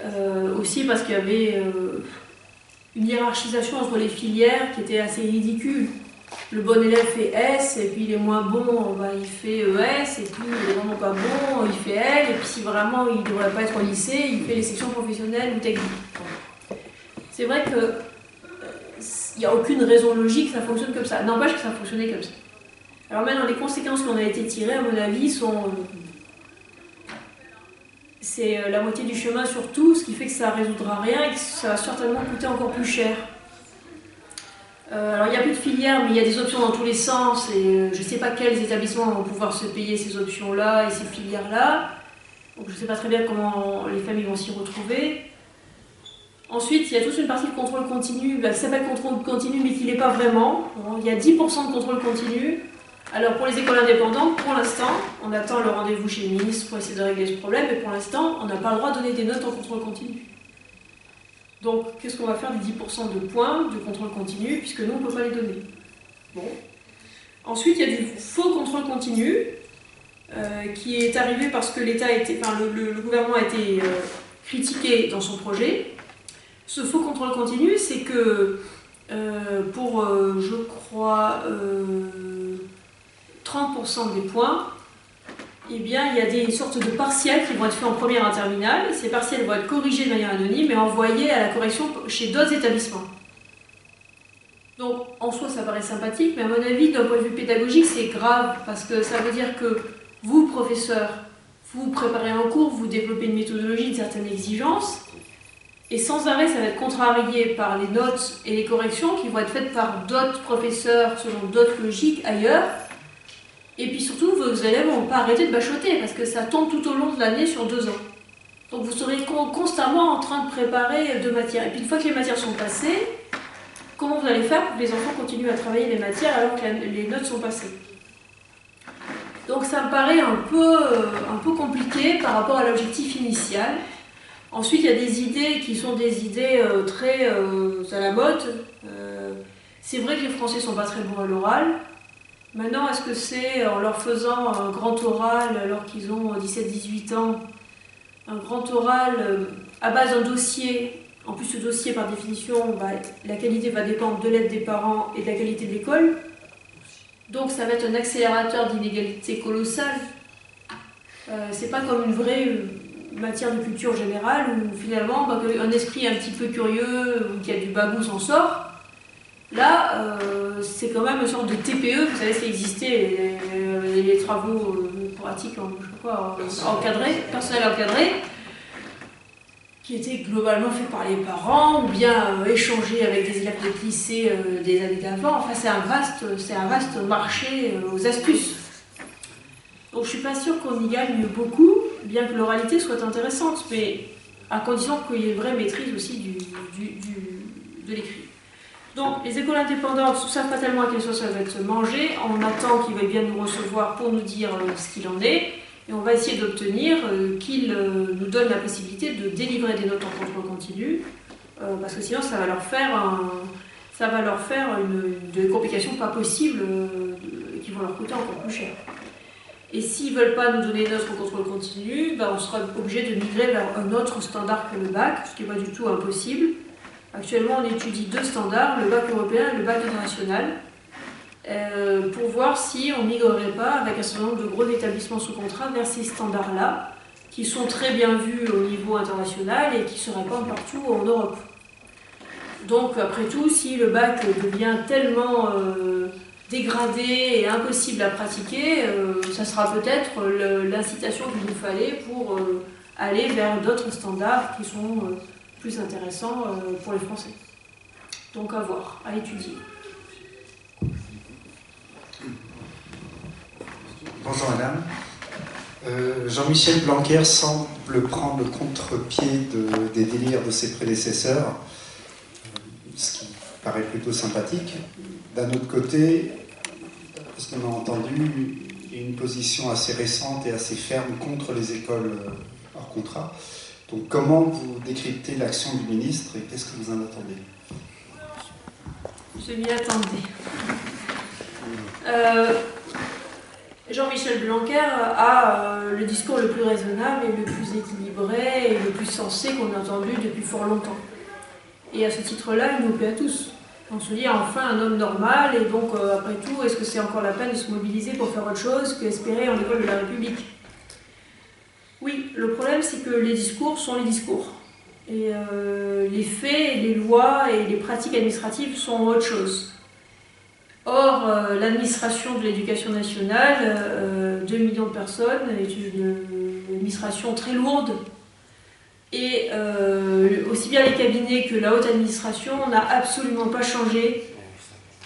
aussi parce qu'il y avait une hiérarchisation entre les filières qui était assez ridicule. Le bon élève fait S, et puis il est moins bon, il fait ES, et puis il est vraiment pas bon, il fait L, et puis si vraiment il ne devrait pas être au lycée, il fait les sections professionnelles ou techniques. C'est vrai qu'il n'y a aucune raison logique que ça fonctionne comme ça. N'empêche que ça fonctionnait comme ça. Alors maintenant, les conséquences qui en ont été tirées, à mon avis, sont... c'est la moitié du chemin surtout, ce qui fait que ça ne résoudra rien et que ça va certainement coûter encore plus cher. Alors il n'y a plus de filière, mais il y a des options dans tous les sens, et je ne sais pas quels établissements vont pouvoir se payer ces options-là et ces filières-là. Donc je ne sais pas très bien comment les familles vont s'y retrouver. Ensuite, il y a toute une partie de contrôle continu, qui s'appelle contrôle continu, mais qui n'est pas vraiment. Il y a 10% de contrôle continu. Alors pour les écoles indépendantes, pour l'instant, on attend le rendez-vous chez le ministre pour essayer de régler ce problème, et pour l'instant, on n'a pas le droit de donner des notes en contrôle continu. Donc, qu'est-ce qu'on va faire des 10% de points de contrôle continu, puisque nous, on ne peut pas les donner. Bon. Ensuite, il y a du faux contrôle continu, qui est arrivé parce que le gouvernement a été critiqué dans son projet. Ce faux contrôle continu, c'est que pour, je crois, 30% des points, eh bien, il y a des sortes de partiels qui vont être faits en première et en terminale. Ces partiels vont être corrigés de manière anonyme et envoyés à la correction chez d'autres établissements. Donc, en soi, ça paraît sympathique, mais à mon avis, d'un point de vue pédagogique, c'est grave, parce que ça veut dire que vous, professeurs, vous préparez un cours, vous développez une méthodologie, une certaine exigence, et sans arrêt, ça va être contrarié par les notes et les corrections qui vont être faites par d'autres professeurs selon d'autres logiques ailleurs. Et puis surtout, vos élèves ne vont pas arrêter de bachoter parce que ça tombe tout au long de l'année sur 2 ans. Donc vous serez constamment en train de préparer 2 matières. Et puis une fois que les matières sont passées, comment vous allez faire pour que les enfants continuent à travailler les matières alors que les notes sont passées? Donc ça me paraît un peu compliqué par rapport à l'objectif initial. Ensuite, il y a des idées qui sont des idées très à la mode. C'est vrai que les Français ne sont pas très bons à l'oral. Maintenant, est-ce que c'est en leur faisant un grand oral alors qu'ils ont 17-18 ans, un grand oral à base d'un dossier, en plus ce dossier par définition, la qualité va dépendre de l'aide des parents et de la qualité de l'école, donc ça va être un accélérateur d'inégalité colossale. C'est pas comme une vraie matière de culture générale où finalement un esprit un petit peu curieux ou qui a du bagou s'en sort. Là, c'est quand même une sorte de TPE, vous savez, ça existait, les travaux pratiques encadrés, personnels encadrés, qui étaient globalement faits par les parents, ou bien échangés avec des élèves de lycée des années d'avant. Enfin, c'est un vaste marché aux astuces. Donc je ne suis pas sûre qu'on y gagne beaucoup, bien que l'oralité soit intéressante, mais à condition qu'il y ait une vraie maîtrise aussi de l'écrit. Donc les écoles indépendantes ne savent pas tellement à quelle sauce ça va être mangé. On attend qu'ils veuillent bien nous recevoir pour nous dire ce qu'il en est. Et on va essayer d'obtenir qu'ils nous donnent la possibilité de délivrer des notes en contrôle continu, parce que sinon ça va leur faire des complications pas possibles qui vont leur coûter encore plus cher. Et s'ils ne veulent pas nous donner des notes en contrôle continu, on sera obligé de migrer vers un autre standard que le bac, ce qui n'est pas du tout impossible. Actuellement, on étudie 2 standards, le bac européen et le bac international, pour voir si on ne migrerait pas avec un certain nombre de gros établissements sous contrat vers ces standards-là, qui sont très bien vus au niveau international et qui se répandent partout en Europe. Donc, après tout, si le bac devient tellement dégradé et impossible à pratiquer, ça sera peut-être l'incitation qu'il nous fallait pour aller vers d'autres standards qui sont plus intéressants pour les Français. Donc à voir, à étudier. Bonjour madame. Jean-Michel Blanquer semble prendre le contre-pied des délires de ses prédécesseurs, ce qui paraît plutôt sympathique. D'un autre côté, ce qu'on a entendu, il y a une position assez récente et assez ferme contre les écoles hors contrat. Donc comment vous décryptez l'action du ministre et qu'est-ce que vous en attendez? Je m'y attendais. Jean-Michel Blanquer a le discours le plus raisonnable et le plus équilibré et le plus sensé qu'on a entendu depuis fort longtemps. Et à ce titre-là, il nous plaît à tous. On se dit enfin un homme normal, et donc après tout, est-ce que c'est encore la peine de se mobiliser pour faire autre chose qu'espérer en école de la République? Oui, le problème c'est que les discours sont les discours. Et les faits, les lois et les pratiques administratives sont autre chose. Or, l'administration de l'éducation nationale, 2 millions de personnes, est une administration très lourde. Et aussi bien les cabinets que la haute administration n'a absolument pas changé.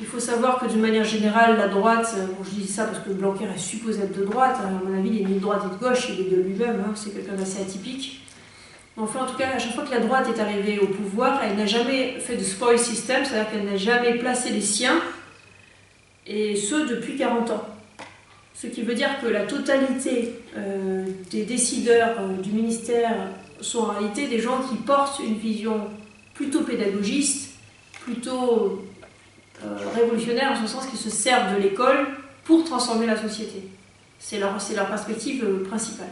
Il faut savoir que d'une manière générale, la droite, je dis ça parce que Blanquer est supposé être de droite, à mon avis il est ni de droite ni de gauche, il est de lui-même, c'est quelqu'un d'assez atypique. Enfin, en tout cas, à chaque fois que la droite est arrivée au pouvoir, elle n'a jamais fait de spoil system, c'est-à-dire qu'elle n'a jamais placé les siens, et ce depuis 40 ans. Ce qui veut dire que la totalité des décideurs du ministère sont en réalité des gens qui portent une vision plutôt pédagogiste, plutôt révolutionnaire, en ce sens qu'ils se servent de l'école pour transformer la société. C'est leur perspective principale.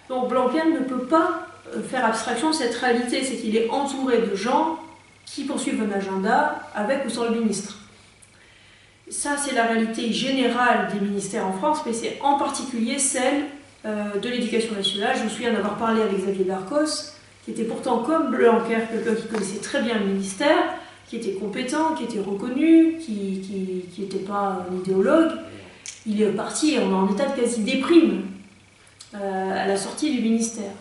Donc Blanquer ne peut pas faire abstraction de cette réalité, c'est qu'il est entouré de gens qui poursuivent un agenda avec ou sans le ministre. Ça, c'est la réalité générale des ministères en France, mais c'est en particulier celle de l'éducation nationale. Je me souviens d'avoir parlé avec Xavier Darcos, qui était pourtant comme Blanquer, quelqu'un qui connaissait très bien le ministère, qui était compétent, qui était reconnu, qui n'était pas un idéologue. Il est parti en état de quasi-déprime à la sortie du ministère.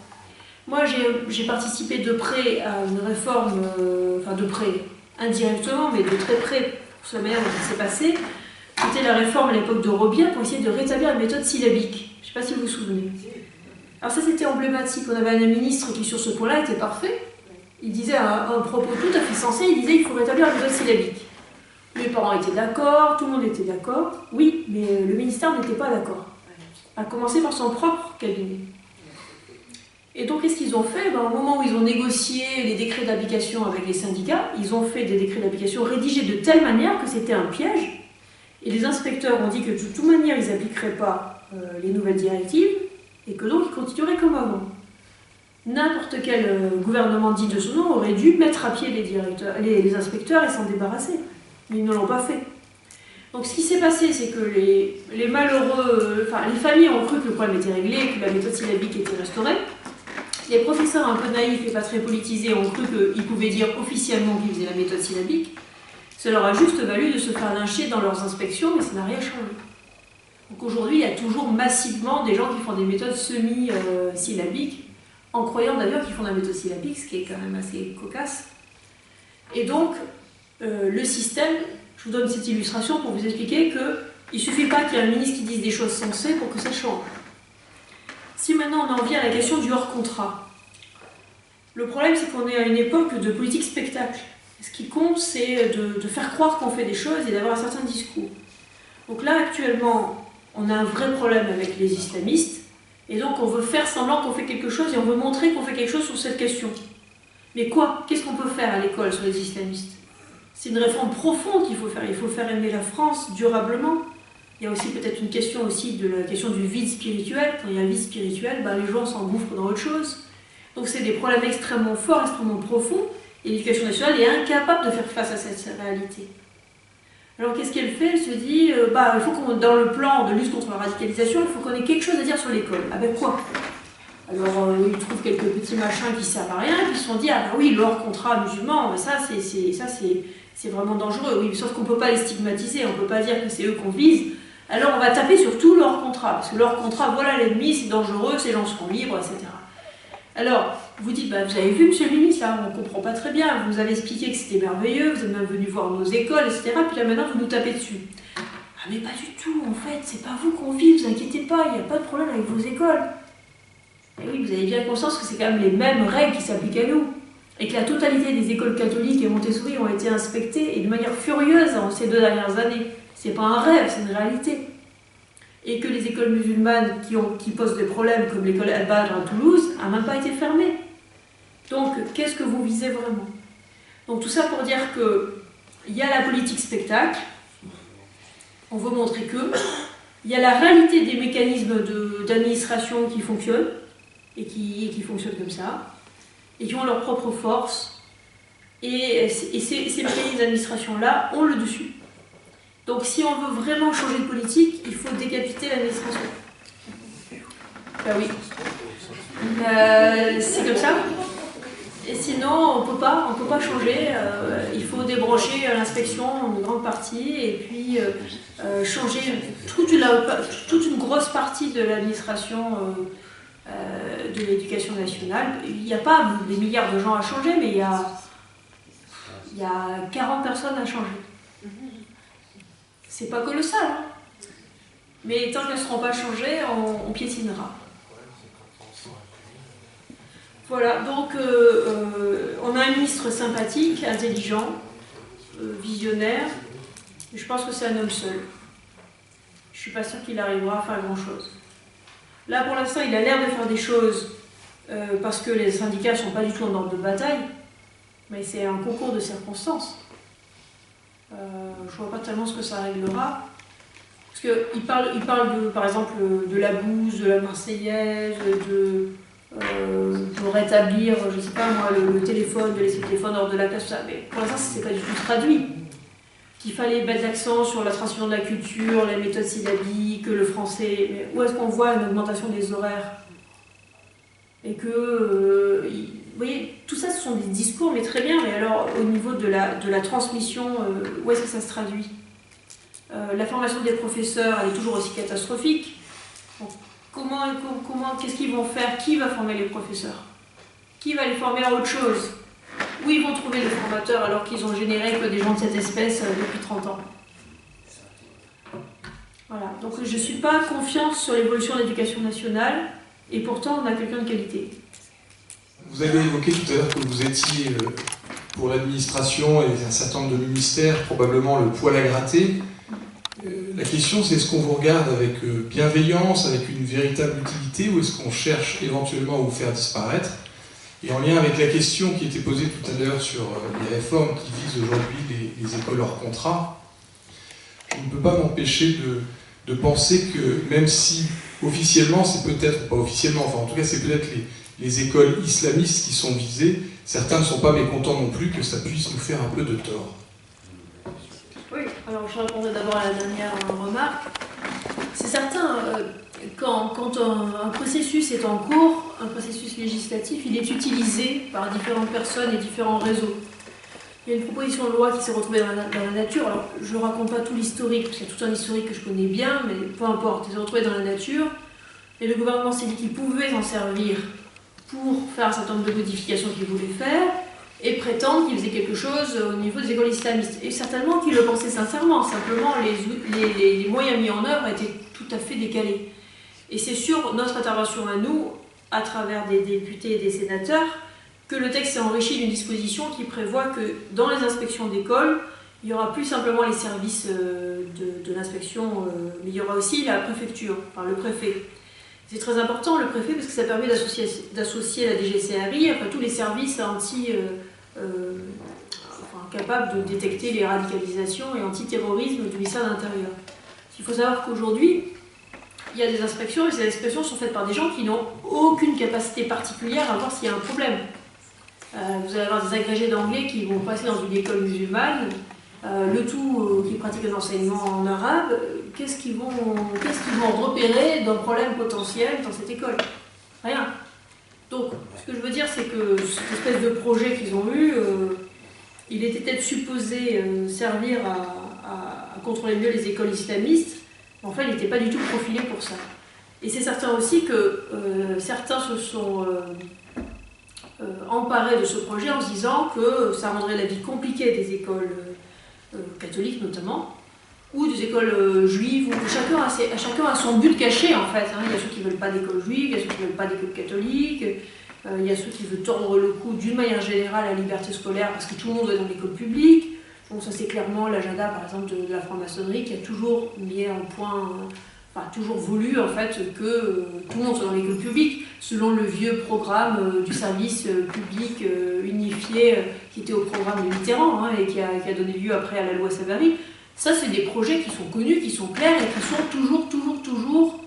Moi, j'ai participé de près à une réforme, enfin de près, indirectement, mais de très près, pour la manière dont ça s'est passé. C'était la réforme à l'époque de Robien pour essayer de rétablir la méthode syllabique. Je ne sais pas si vous vous souvenez. Alors ça, c'était emblématique. On avait un ministre qui, sur ce point-là, était parfait. Il disait un propos tout à fait sensé, il disait qu'il faut rétablir la méthode syllabique. Les parents étaient d'accord, tout le monde était d'accord. Oui, mais le ministère n'était pas d'accord. À commencer par son propre cabinet. Et donc, qu'est-ce qu'ils ont fait? Au moment où ils ont négocié les décrets d'application avec les syndicats, ils ont fait des décrets d'application rédigés de telle manière que c'était un piège. Et les inspecteurs ont dit que de toute manière, ils n'appliqueraient pas les nouvelles directives, et que donc ils continueraient comme avant. N'importe quel gouvernement dit de son nom aurait dû mettre à pied les inspecteurs et s'en débarrasser. Mais ils ne l'ont pas fait. Donc ce qui s'est passé, c'est que les malheureux, les familles ont cru que le problème était réglé, que la méthode syllabique était restaurée. Les professeurs un peu naïfs et pas très politisés ont cru qu'ils pouvaient dire officiellement qu'ils faisaient la méthode syllabique. Ça leur a juste valu de se faire lyncher dans leurs inspections, mais ça n'a rien changé. Donc aujourd'hui, il y a toujours massivement des gens qui font des méthodes semi-syllabiques, en croyant d'ailleurs qu'ils font de la méthode syllabique, ce qui est quand même assez cocasse. Et donc, le système, je vous donne cette illustration pour vous expliquer qu'il ne suffit pas qu'il y ait un ministre qui dise des choses sensées pour que ça change. Si maintenant on en vient à la question du hors-contrat, le problème c'est qu'on est à une époque de politique spectacle. Ce qui compte, c'est de faire croire qu'on fait des choses et d'avoir un certain discours. Donc là, actuellement, on a un vrai problème avec les islamistes, et donc on veut faire semblant qu'on fait quelque chose et on veut montrer qu'on fait quelque chose sur cette question. Mais quoi? Qu'est-ce qu'on peut faire à l'école sur les islamistes? C'est une réforme profonde qu'il faut faire. Il faut faire aimer la France durablement. Il y a aussi peut-être une question aussi de la question du vide spirituel. Quand il y a un vide spirituel, les gens s'engouffrent dans autre chose. Donc c'est des problèmes extrêmement forts, extrêmement profonds, et l'éducation nationale est incapable de faire face à cette réalité. Alors qu'est-ce qu'elle fait? Elle se dit, il faut qu'on, dans le plan de lutte contre la radicalisation, il faut qu'on ait quelque chose à dire sur l'école. Avec quoi? Alors ils trouvent quelques petits machins qui servent à rien, et puis ils se sont dit, ah bah oui, leur contrat musulman, ça c'est vraiment dangereux. Oui, sauf qu'on ne peut pas les stigmatiser, on ne peut pas dire que c'est eux qu'on vise. Alors on va taper sur tout leur contrat, parce que leur contrat, voilà l'ennemi, c'est dangereux, ces gens seront libres, etc. Alors, vous dites, vous avez vu, monsieur le ministre, là, on ne comprend pas très bien, vous nous avez expliqué que c'était merveilleux, vous êtes même venu voir nos écoles, etc. Puis là maintenant, vous nous tapez dessus. Ah mais pas du tout, en fait, c'est pas vous qu'on vit, vous inquiétez pas, il n'y a pas de problème avec vos écoles. Et oui, vous avez bien conscience que c'est quand même les mêmes règles qui s'appliquent à nous. Et que la totalité des écoles catholiques et Montessori ont été inspectées, et de manière furieuse en ces 2 dernières années. C'est pas un rêve, c'est une réalité. Et que les écoles musulmanes qui posent des problèmes, comme l'école Al-Badr à Toulouse, n'ont même pas été fermées. Donc, qu'est-ce que vous visez vraiment? Donc, tout ça pour dire qu'il y a la politique spectacle, on veut montrer que, il y a la réalité des mécanismes d'administration qui fonctionnent, et qui fonctionnent comme ça, et qui ont leur propre force, et ces mécanismes d'administration-là ont le dessus. Donc si on veut vraiment changer de politique, il faut décapiter l'administration. Ben oui. C'est comme ça. Et sinon, on peut pas changer. Il faut débrancher l'inspection en une grande partie et puis changer toute une grosse partie de l'administration de l'éducation nationale. Il n'y a pas des milliards de gens à changer, mais il y a 40 personnes à changer. C'est pas colossal, hein. Mais tant qu'elles ne seront pas changées, on piétinera. Voilà, donc on a un ministre sympathique, intelligent, visionnaire. Je pense que c'est un homme seul. Je ne suis pas sûre qu'il arrivera à faire grand-chose. Là, pour l'instant, il a l'air de faire des choses parce que les syndicats ne sont pas du tout en ordre de bataille, mais c'est un concours de circonstances. Je ne vois pas tellement ce que ça réglera. Parce qu'il parle par exemple, de la bouse, de la Marseillaise, de rétablir, je ne sais pas moi, le téléphone, de laisser le téléphone hors de la classe, tout ça. Mais pour l'instant, ce n'est pas du tout traduit. Qu'il fallait mettre l'accent sur la transmission de la culture, les méthodes syllabiques, le français. Mais où est-ce qu'on voit une augmentation des horaires? Et que, vous voyez, tout ça, ce sont des discours, mais très bien. Mais alors, au niveau de la transmission, où est-ce que ça se traduit? La formation des professeurs, elle est toujours aussi catastrophique. Donc, qu'est-ce qu'ils vont faire? Qui va former les professeurs? Qui va les former à autre chose? Où ils vont trouver les formateurs alors qu'ils ont généré que des gens de cette espèce depuis 30 ans? Voilà, donc je ne suis pas confiante sur l'évolution de l'éducation nationale, et pourtant on a quelqu'un de qualité. Vous avez évoqué tout à l'heure que vous étiez, pour l'administration et un certain nombre de ministères, probablement le poil à gratter. La question, c'est est-ce qu'on vous regarde avec bienveillance, avec une véritable utilité, ou est-ce qu'on cherche éventuellement à vous faire disparaître? Et en lien avec la question qui était posée tout à l'heure sur les réformes qui visent aujourd'hui les écoles hors contrat, on ne peut pas m'empêcher de penser que même si officiellement, c'est peut-être, pas officiellement, enfin en tout cas c'est peut-être les écoles islamistes qui sont visées, certains ne sont pas mécontents non plus que ça puisse nous faire un peu de tort. Oui, alors je répondrai d'abord à la dernière remarque. C'est certain, quand un processus est en cours, un processus législatif, il est utilisé par différentes personnes et différents réseaux. Il y a une proposition de loi qui s'est retrouvée dans la nature. Alors, je ne raconte pas tout l'historique, parce qu'il y a tout un historique que je connais bien, mais peu importe, il s'est retrouvé dans la nature. Et le gouvernement s'est dit qu'il pouvait s'en servir pour faire un certain nombre de modifications qu'il voulait faire, et prétendre qu'il faisait quelque chose au niveau des écoles islamistes. Et certainement qu'il le pensait sincèrement, simplement les moyens mis en œuvre étaient tout à fait décalés. Et c'est sur notre intervention à nous, à travers des députés et des sénateurs, que le texte s'est enrichi d'une disposition qui prévoit que dans les inspections d'école, il n'y aura plus simplement les services de l'inspection, mais il y aura aussi la préfecture, enfin le préfet. C'est très important le préfet parce que ça permet d'associer la DGCRI, enfin tous les services capables de détecter les radicalisations et antiterrorisme du ministère de l'Intérieur. Il faut savoir qu'aujourd'hui, il y a des inspections et ces inspections sont faites par des gens qui n'ont aucune capacité particulière à voir s'il y a un problème. Vous allez avoir des agrégés d'anglais qui vont passer dans une école musulmane, le tout qui pratiquent un enseignement en arabe. Qu'est-ce qu'ils vont repérer d'un problème potentiel dans cette école? Rien. Donc, ce que je veux dire, c'est que cette espèce de projet qu'ils ont eu, il était peut-être supposé servir à contrôler mieux les écoles islamistes, mais en fait, il n'était pas du tout profilé pour ça. Et c'est certain aussi que certains se sont emparés de ce projet en se disant que ça rendrait la vie compliquée des écoles catholiques notamment, ou des écoles juives, où chacun a son but caché en fait. Il y a ceux qui ne veulent pas d'école juive, il y a ceux qui ne veulent pas d'école catholique, il y a ceux qui veulent tordre le cou d'une manière générale à la liberté scolaire parce que tout le monde est dans l'école publique. Donc ça c'est clairement l'agenda par exemple de la franc-maçonnerie qui a toujours mis un point, toujours voulu en fait que tout le monde soit dans l'école publique, selon le vieux programme du service public unifié qui était au programme de Mitterrand et qui a donné lieu après à la loi Savary. Ça, c'est des projets qui sont connus, qui sont clairs et qui sont toujours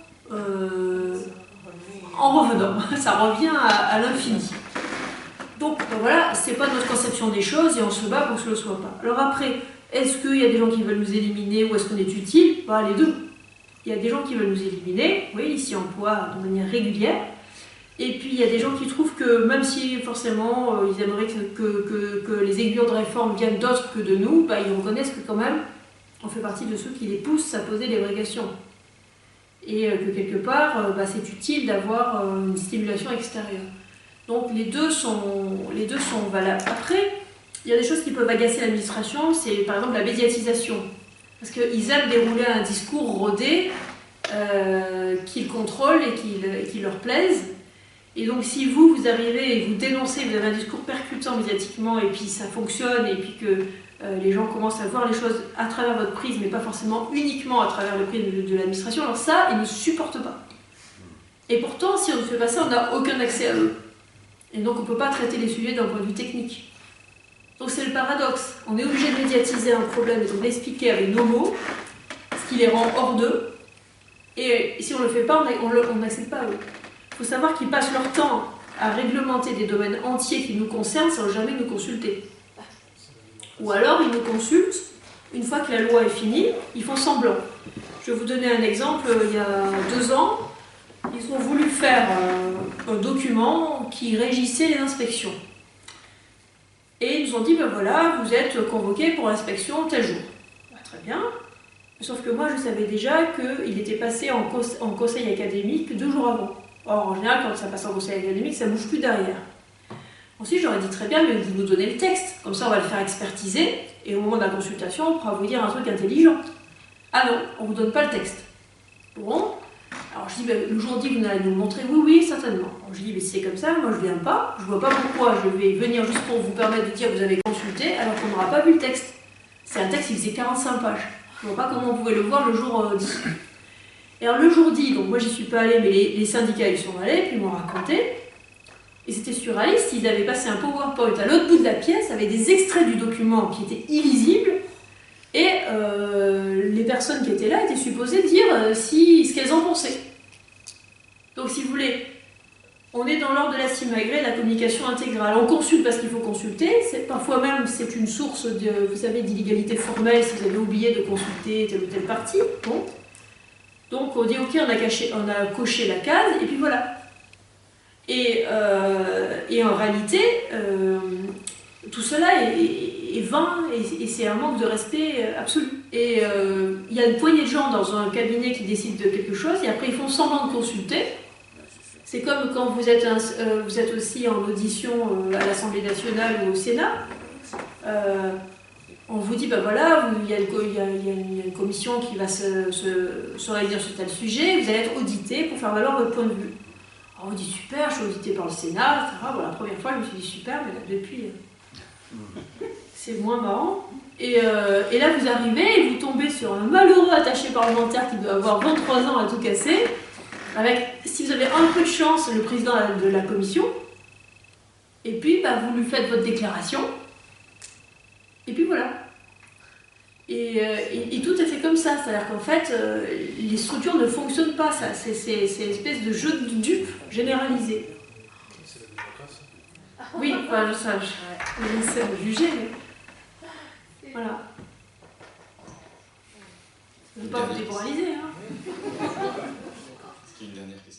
en revenant. Ça revient à l'infini. Donc voilà, c'est pas notre conception des choses et on se bat pour que ce ne le soit pas. Alors après, est-ce qu'il y a des gens qui veulent nous éliminer ou est-ce qu'on est utile? Les deux. Il y a des gens qui veulent nous éliminer, oui, ils s'y emploient de manière régulière. Et puis il y a des gens qui trouvent que même si forcément ils aimeraient que les aiguillons de réforme viennent d'autres que de nous, ils reconnaissent que quand même on fait partie de ceux qui les poussent à poser des vraies questions. Et que quelque part, c'est utile d'avoir une stimulation extérieure. Donc les deux sont valables. Après, il y a des choses qui peuvent agacer l'administration, c'est par exemple la médiatisation. Parce qu'ils aiment dérouler un discours rodé qu'ils contrôlent et qui leur plaise. Et donc si vous arrivez et vous dénoncez, vous avez un discours percutant médiatiquement et puis ça fonctionne et puis que les gens commencent à voir les choses à travers votre prisme mais pas forcément uniquement à travers le prisme de l'administration, alors ça, ils ne supportent pas. Et pourtant, si on ne fait pas ça, on n'a aucun accès à eux. Et donc on ne peut pas traiter les sujets d'un point de vue technique. Donc c'est le paradoxe. On est obligé de médiatiser un problème et de l'expliquer avec nos mots, ce qui les rend hors d'eux. Et si on ne le fait pas, on n'accède pas à eux. Il faut savoir qu'ils passent leur temps à réglementer des domaines entiers qui nous concernent sans jamais nous consulter. Ou alors ils nous consultent, une fois que la loi est finie, ils font semblant. Je vais vous donner un exemple. Il y a 2 ans, ils ont voulu faire un document qui régissait les inspections. Et ils nous ont dit, voilà, vous êtes convoqués pour l'inspection tel jour. Très bien. Sauf que moi, je savais déjà qu'il était passé en conseil académique 2 jours avant. Or, en général, quand ça passe en conseil académique, ça ne bouge plus derrière. Ensuite, j'aurais dit très bien, mais vous nous donnez le texte. Comme ça, on va le faire expertiser. Et au moment de la consultation, on pourra vous dire un truc intelligent. Ah non, on ne vous donne pas le texte. Bon. Alors je dis, le jour dit, vous allez nous le montrer. Oui, certainement. Alors, je dis, mais si c'est comme ça, moi je ne viens pas. Je ne vois pas pourquoi je vais venir juste pour vous permettre de dire que vous avez consulté, alors qu'on n'aura pas vu le texte. C'est un texte qui faisait 45 pages. Je ne vois pas comment on pouvait le voir le jour dit. Et alors le jour dit, donc moi j'y suis pas allée, mais les syndicats ils sont allés, puis ils m'ont raconté. Et c'était surréaliste, ils avaient passé un PowerPoint à l'autre bout de la pièce avec des extraits du document qui étaient illisibles Et les personnes qui étaient là étaient supposées dire ce qu'elles en pensaient. Donc si vous voulez, on est dans l'ordre de la simagrée, la communication intégrale. On consulte parce qu'il faut consulter. Parfois même, c'est une source vous savez, d'illégalité formelle si vous avez oublié de consulter telle ou telle partie. Bon. Donc on dit ok, on a coché la case, et puis voilà. Et en réalité, tout cela est vain, et c'est un manque de respect absolu. Et il y a une poignée de gens dans un cabinet qui décident de quelque chose, et après ils font semblant de consulter. C'est comme quand vous êtes aussi en audition à l'Assemblée nationale ou au Sénat. On vous dit, ben voilà, il y a une commission qui va se réunir sur tel sujet, vous allez être audité pour faire valoir votre point de vue. Alors on vous dit, super, je suis audité par le Sénat, etc. Bon, la première fois, je me suis dit, super, mais là, depuis, c'est moins marrant. Et là, vous arrivez et vous tombez sur un malheureux attaché parlementaire qui doit avoir 23 ans à tout casser, avec, si vous avez un peu de chance, le président de la commission, et puis bah, vous lui faites votre déclaration, et puis voilà. Et tout est fait comme ça, c'est-à-dire qu'en fait, les structures ne fonctionnent pas, ça. C'est une espèce de jeu de dupes généralisé. C'est la démocratie. Oui, enfin, je sais de juger, mais voilà. Je ne veux pas vous démoraliser. Hein. Est-ce qu'il y a une dernière question ?